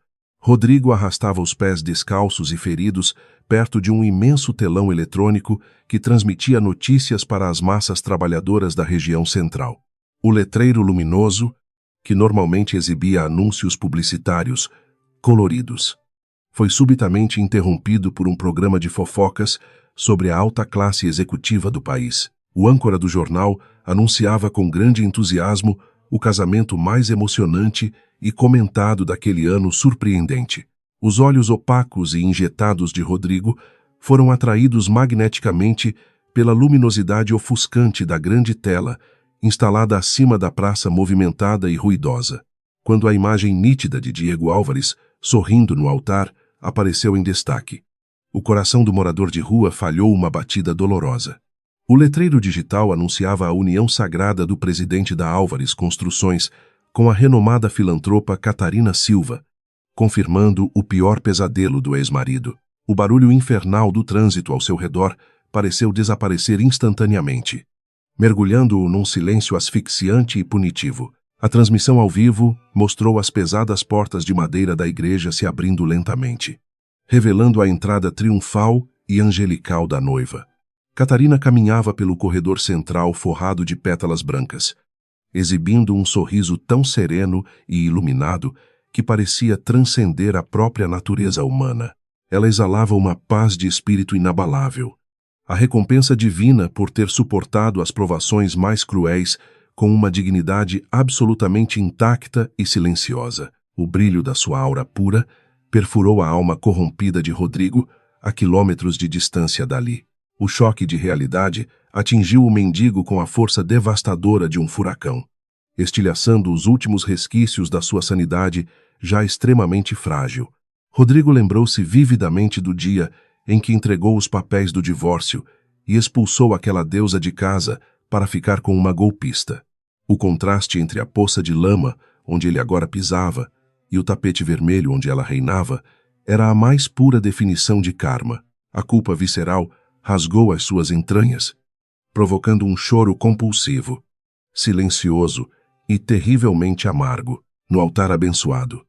Rodrigo arrastava os pés descalços e feridos perto de um imenso telão eletrônico que transmitia notícias para as massas trabalhadoras da região central. O letreiro luminoso, que normalmente exibia anúncios publicitários coloridos, foi subitamente interrompido por um programa de fofocas sobre a alta classe executiva do país. O âncora do jornal anunciava com grande entusiasmo o casamento mais emocionante e comentado daquele ano surpreendente. Os olhos opacos e injetados de Rodrigo foram atraídos magneticamente pela luminosidade ofuscante da grande tela instalada acima da praça movimentada e ruidosa, quando a imagem nítida de Diego Álvares, sorrindo no altar, apareceu em destaque. O coração do morador de rua falhou uma batida dolorosa. O letreiro digital anunciava a união sagrada do presidente da Álvares Construções com a renomada filantropa Catarina Silva, confirmando o pior pesadelo do ex-marido. O barulho infernal do trânsito ao seu redor pareceu desaparecer instantaneamente, mergulhando-o num silêncio asfixiante e punitivo. A transmissão ao vivo mostrou as pesadas portas de madeira da igreja se abrindo lentamente, revelando a entrada triunfal e angelical da noiva. Catarina caminhava pelo corredor central forrado de pétalas brancas, exibindo um sorriso tão sereno e iluminado que parecia transcender a própria natureza humana. Ela exalava uma paz de espírito inabalável, a recompensa divina por ter suportado as provações mais cruéis com uma dignidade absolutamente intacta e silenciosa. O brilho da sua aura pura perfurou a alma corrompida de Rodrigo a quilômetros de distância dali. O choque de realidade atingiu o mendigo com a força devastadora de um furacão, estilhaçando os últimos resquícios da sua sanidade já extremamente frágil. Rodrigo lembrou-se vividamente do dia em que entregou os papéis do divórcio e expulsou aquela deusa de casa para ficar com uma golpista. O contraste entre a poça de lama, onde ele agora pisava, e o tapete vermelho onde ela reinava, era a mais pura definição de karma. A culpa visceral rasgou as suas entranhas, provocando um choro compulsivo, silencioso e terrivelmente amargo. No altar abençoado,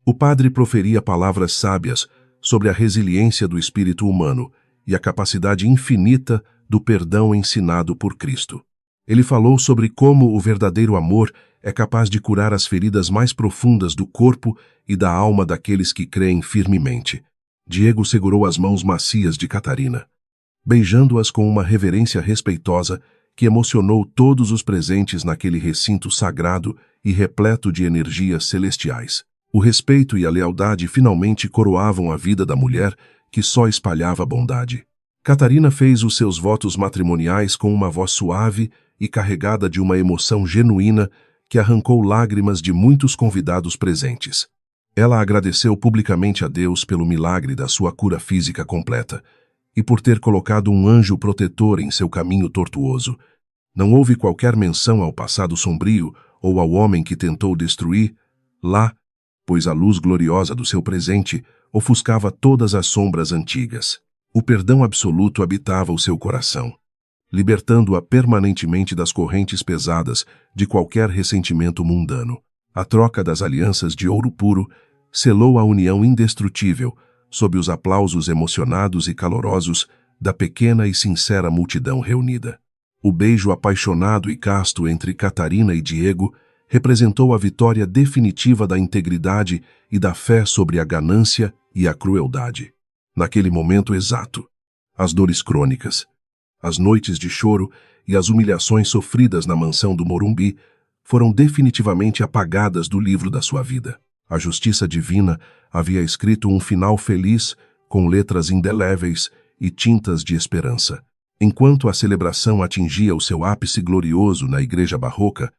o padre proferia palavras sábias sobre a resiliência do espírito humano e a capacidade infinita do perdão ensinado por Cristo. Ele falou sobre como o verdadeiro amor é capaz de curar as feridas mais profundas do corpo e da alma daqueles que creem firmemente. Diego segurou as mãos macias de Catarina, beijando-as com uma reverência respeitosa que emocionou todos os presentes naquele recinto sagrado e repleto de energias celestiais. O respeito e a lealdade finalmente coroavam a vida da mulher que só espalhava bondade. Catarina fez os seus votos matrimoniais com uma voz suave e carregada de uma emoção genuína que arrancou lágrimas de muitos convidados presentes. Ela agradeceu publicamente a Deus pelo milagre da sua cura física completa e por ter colocado um anjo protetor em seu caminho tortuoso. Não houve qualquer menção ao passado sombrio ou ao homem que tentou destruir lá, pois a luz gloriosa do seu presente ofuscava todas as sombras antigas. O perdão absoluto habitava o seu coração, libertando-a permanentemente das correntes pesadas de qualquer ressentimento mundano. A troca das alianças de ouro puro selou a união indestrutível sob os aplausos emocionados e calorosos da pequena e sincera multidão reunida. O beijo apaixonado e casto entre Catarina e Diego representou a vitória definitiva da integridade e da fé sobre a ganância e a crueldade. Naquele momento exato, as dores crônicas, as noites de choro e as humilhações sofridas na mansão do Morumbi foram definitivamente apagadas do livro da sua vida. A justiça divina havia escrito um final feliz com letras indeléveis e tintas de esperança. Enquanto a celebração atingia o seu ápice glorioso na igreja barroca,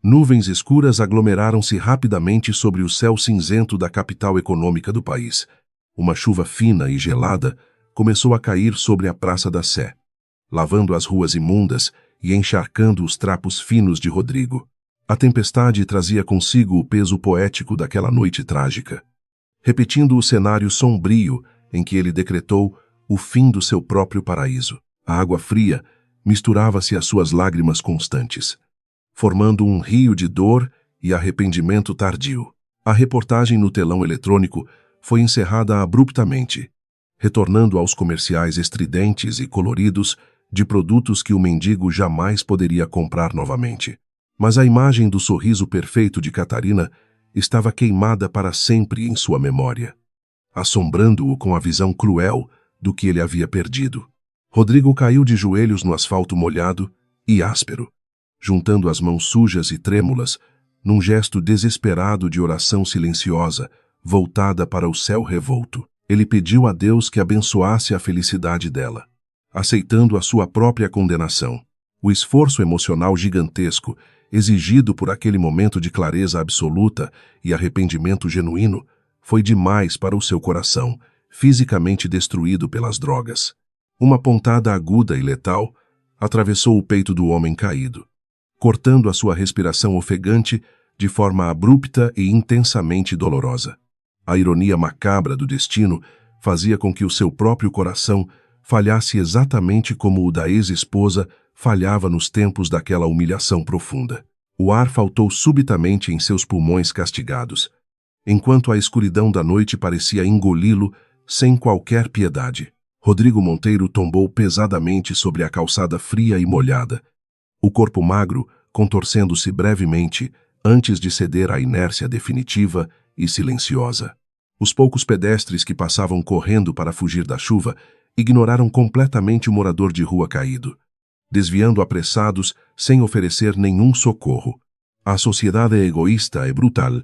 nuvens escuras aglomeraram-se rapidamente sobre o céu cinzento da capital econômica do país. Uma chuva fina e gelada começou a cair sobre a Praça da Sé, lavando as ruas imundas e encharcando os trapos finos de Rodrigo. A tempestade trazia consigo o peso poético daquela noite trágica, repetindo o cenário sombrio em que ele decretou o fim do seu próprio paraíso. A água fria misturava-se às suas lágrimas constantes, formando um rio de dor e arrependimento tardio. A reportagem no telão eletrônico foi encerrada abruptamente, retornando aos comerciais estridentes e coloridos de produtos que o mendigo jamais poderia comprar novamente. Mas a imagem do sorriso perfeito de Catarina estava queimada para sempre em sua memória, assombrando-o com a visão cruel do que ele havia perdido. Rodrigo caiu de joelhos no asfalto molhado e áspero, juntando as mãos sujas e trêmulas, num gesto desesperado de oração silenciosa, voltada para o céu revolto. Ele pediu a Deus que abençoasse a felicidade dela, aceitando a sua própria condenação. O esforço emocional gigantesco, exigido por aquele momento de clareza absoluta e arrependimento genuíno, foi demais para o seu coração, fisicamente destruído pelas drogas. Uma pontada aguda e letal atravessou o peito do homem caído, cortando a sua respiração ofegante de forma abrupta e intensamente dolorosa. A ironia macabra do destino fazia com que o seu próprio coração falhasse exatamente como o da ex-esposa falhava nos tempos daquela humilhação profunda. O ar faltou subitamente em seus pulmões castigados, enquanto a escuridão da noite parecia engoli-lo sem qualquer piedade. Rodrigo Monteiro tombou pesadamente sobre a calçada fria e molhada, o corpo magro contorcendo-se brevemente antes de ceder à inércia definitiva e silenciosa. Os poucos pedestres que passavam correndo para fugir da chuva ignoraram completamente o morador de rua caído, desviando apressados sem oferecer nenhum socorro. A sociedade é egoísta e brutal,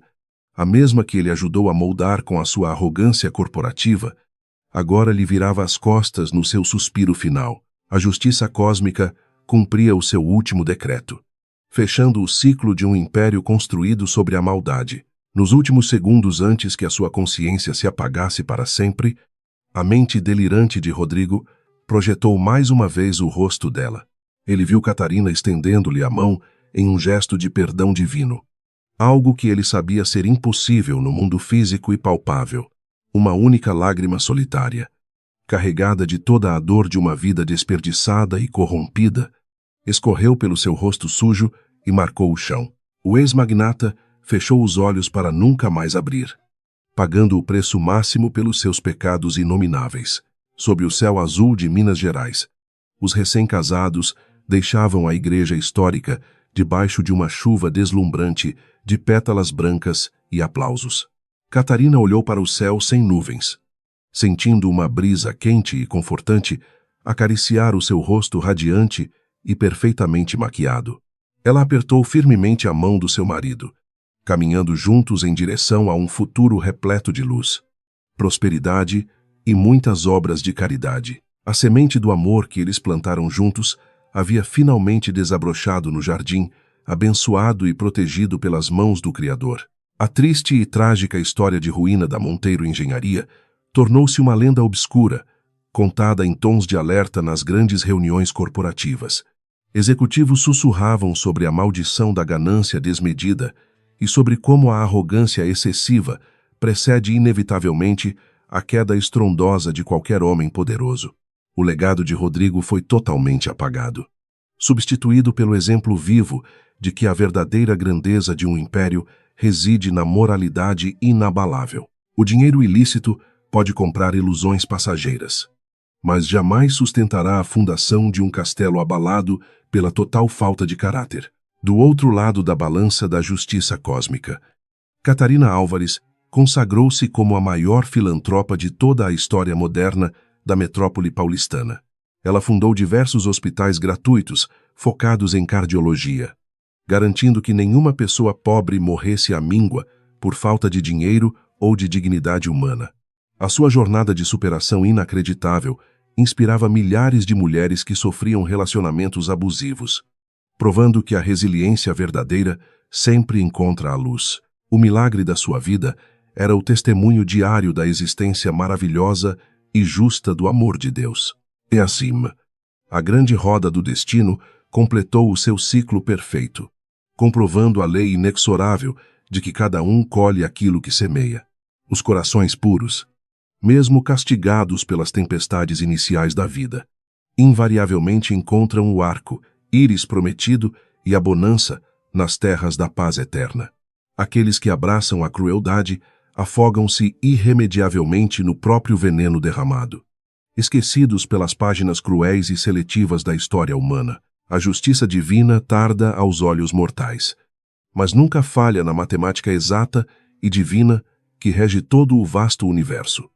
a mesma que ele ajudou a moldar com a sua arrogância corporativa, agora lhe virava as costas no seu suspiro final. A justiça cósmica cumpria o seu último decreto, fechando o ciclo de um império construído sobre a maldade. Nos últimos segundos antes que a sua consciência se apagasse para sempre, a mente delirante de Rodrigo projetou mais uma vez o rosto dela. Ele viu Catarina estendendo-lhe a mão em um gesto de perdão divino. Algo que ele sabia ser impossível no mundo físico e palpável. Uma única lágrima solitária, carregada de toda a dor de uma vida desperdiçada e corrompida, escorreu pelo seu rosto sujo e marcou o chão. O ex-magnata fechou os olhos para nunca mais abrir, pagando o preço máximo pelos seus pecados inomináveis. Sob o céu azul de Minas Gerais, os recém-casados deixavam a igreja histórica debaixo de uma chuva deslumbrante de pétalas brancas e aplausos. Catarina olhou para o céu sem nuvens, sentindo uma brisa quente e confortante acariciar o seu rosto radiante e perfeitamente maquiado. Ela apertou firmemente a mão do seu marido, caminhando juntos em direção a um futuro repleto de luz, prosperidade e muitas obras de caridade. A semente do amor que eles plantaram juntos havia finalmente desabrochado no jardim, abençoado e protegido pelas mãos do Criador. A triste e trágica história de ruína da Monteiro Engenharia tornou-se uma lenda obscura, contada em tons de alerta nas grandes reuniões corporativas. Executivos sussurravam sobre a maldição da ganância desmedida e sobre como a arrogância excessiva precede inevitavelmente a queda estrondosa de qualquer homem poderoso. O legado de Rodrigo foi totalmente apagado, substituído pelo exemplo vivo de que a verdadeira grandeza de um império reside na moralidade inabalável. O dinheiro ilícito pode comprar ilusões passageiras, mas jamais sustentará a fundação de um castelo abalado pela total falta de caráter. Do outro lado da balança da justiça cósmica, Catarina Álvares consagrou-se como a maior filantropa de toda a história moderna da metrópole paulistana. Ela fundou diversos hospitais gratuitos focados em cardiologia, garantindo que nenhuma pessoa pobre morresse à míngua por falta de dinheiro ou de dignidade humana. A sua jornada de superação inacreditável inspirava milhares de mulheres que sofriam relacionamentos abusivos, provando que a resiliência verdadeira sempre encontra a luz. O milagre da sua vida era o testemunho diário da existência maravilhosa e justa do amor de Deus. E assim, a grande roda do destino completou o seu ciclo perfeito, comprovando a lei inexorável de que cada um colhe aquilo que semeia. Os corações puros, mesmo castigados pelas tempestades iniciais da vida, invariavelmente encontram o arco, íris prometido e a bonança nas terras da paz eterna. Aqueles que abraçam a crueldade afogam-se irremediavelmente no próprio veneno derramado. Esquecidos pelas páginas cruéis e seletivas da história humana, a justiça divina tarda aos olhos mortais, mas nunca falha na matemática exata e divina que rege todo o vasto universo.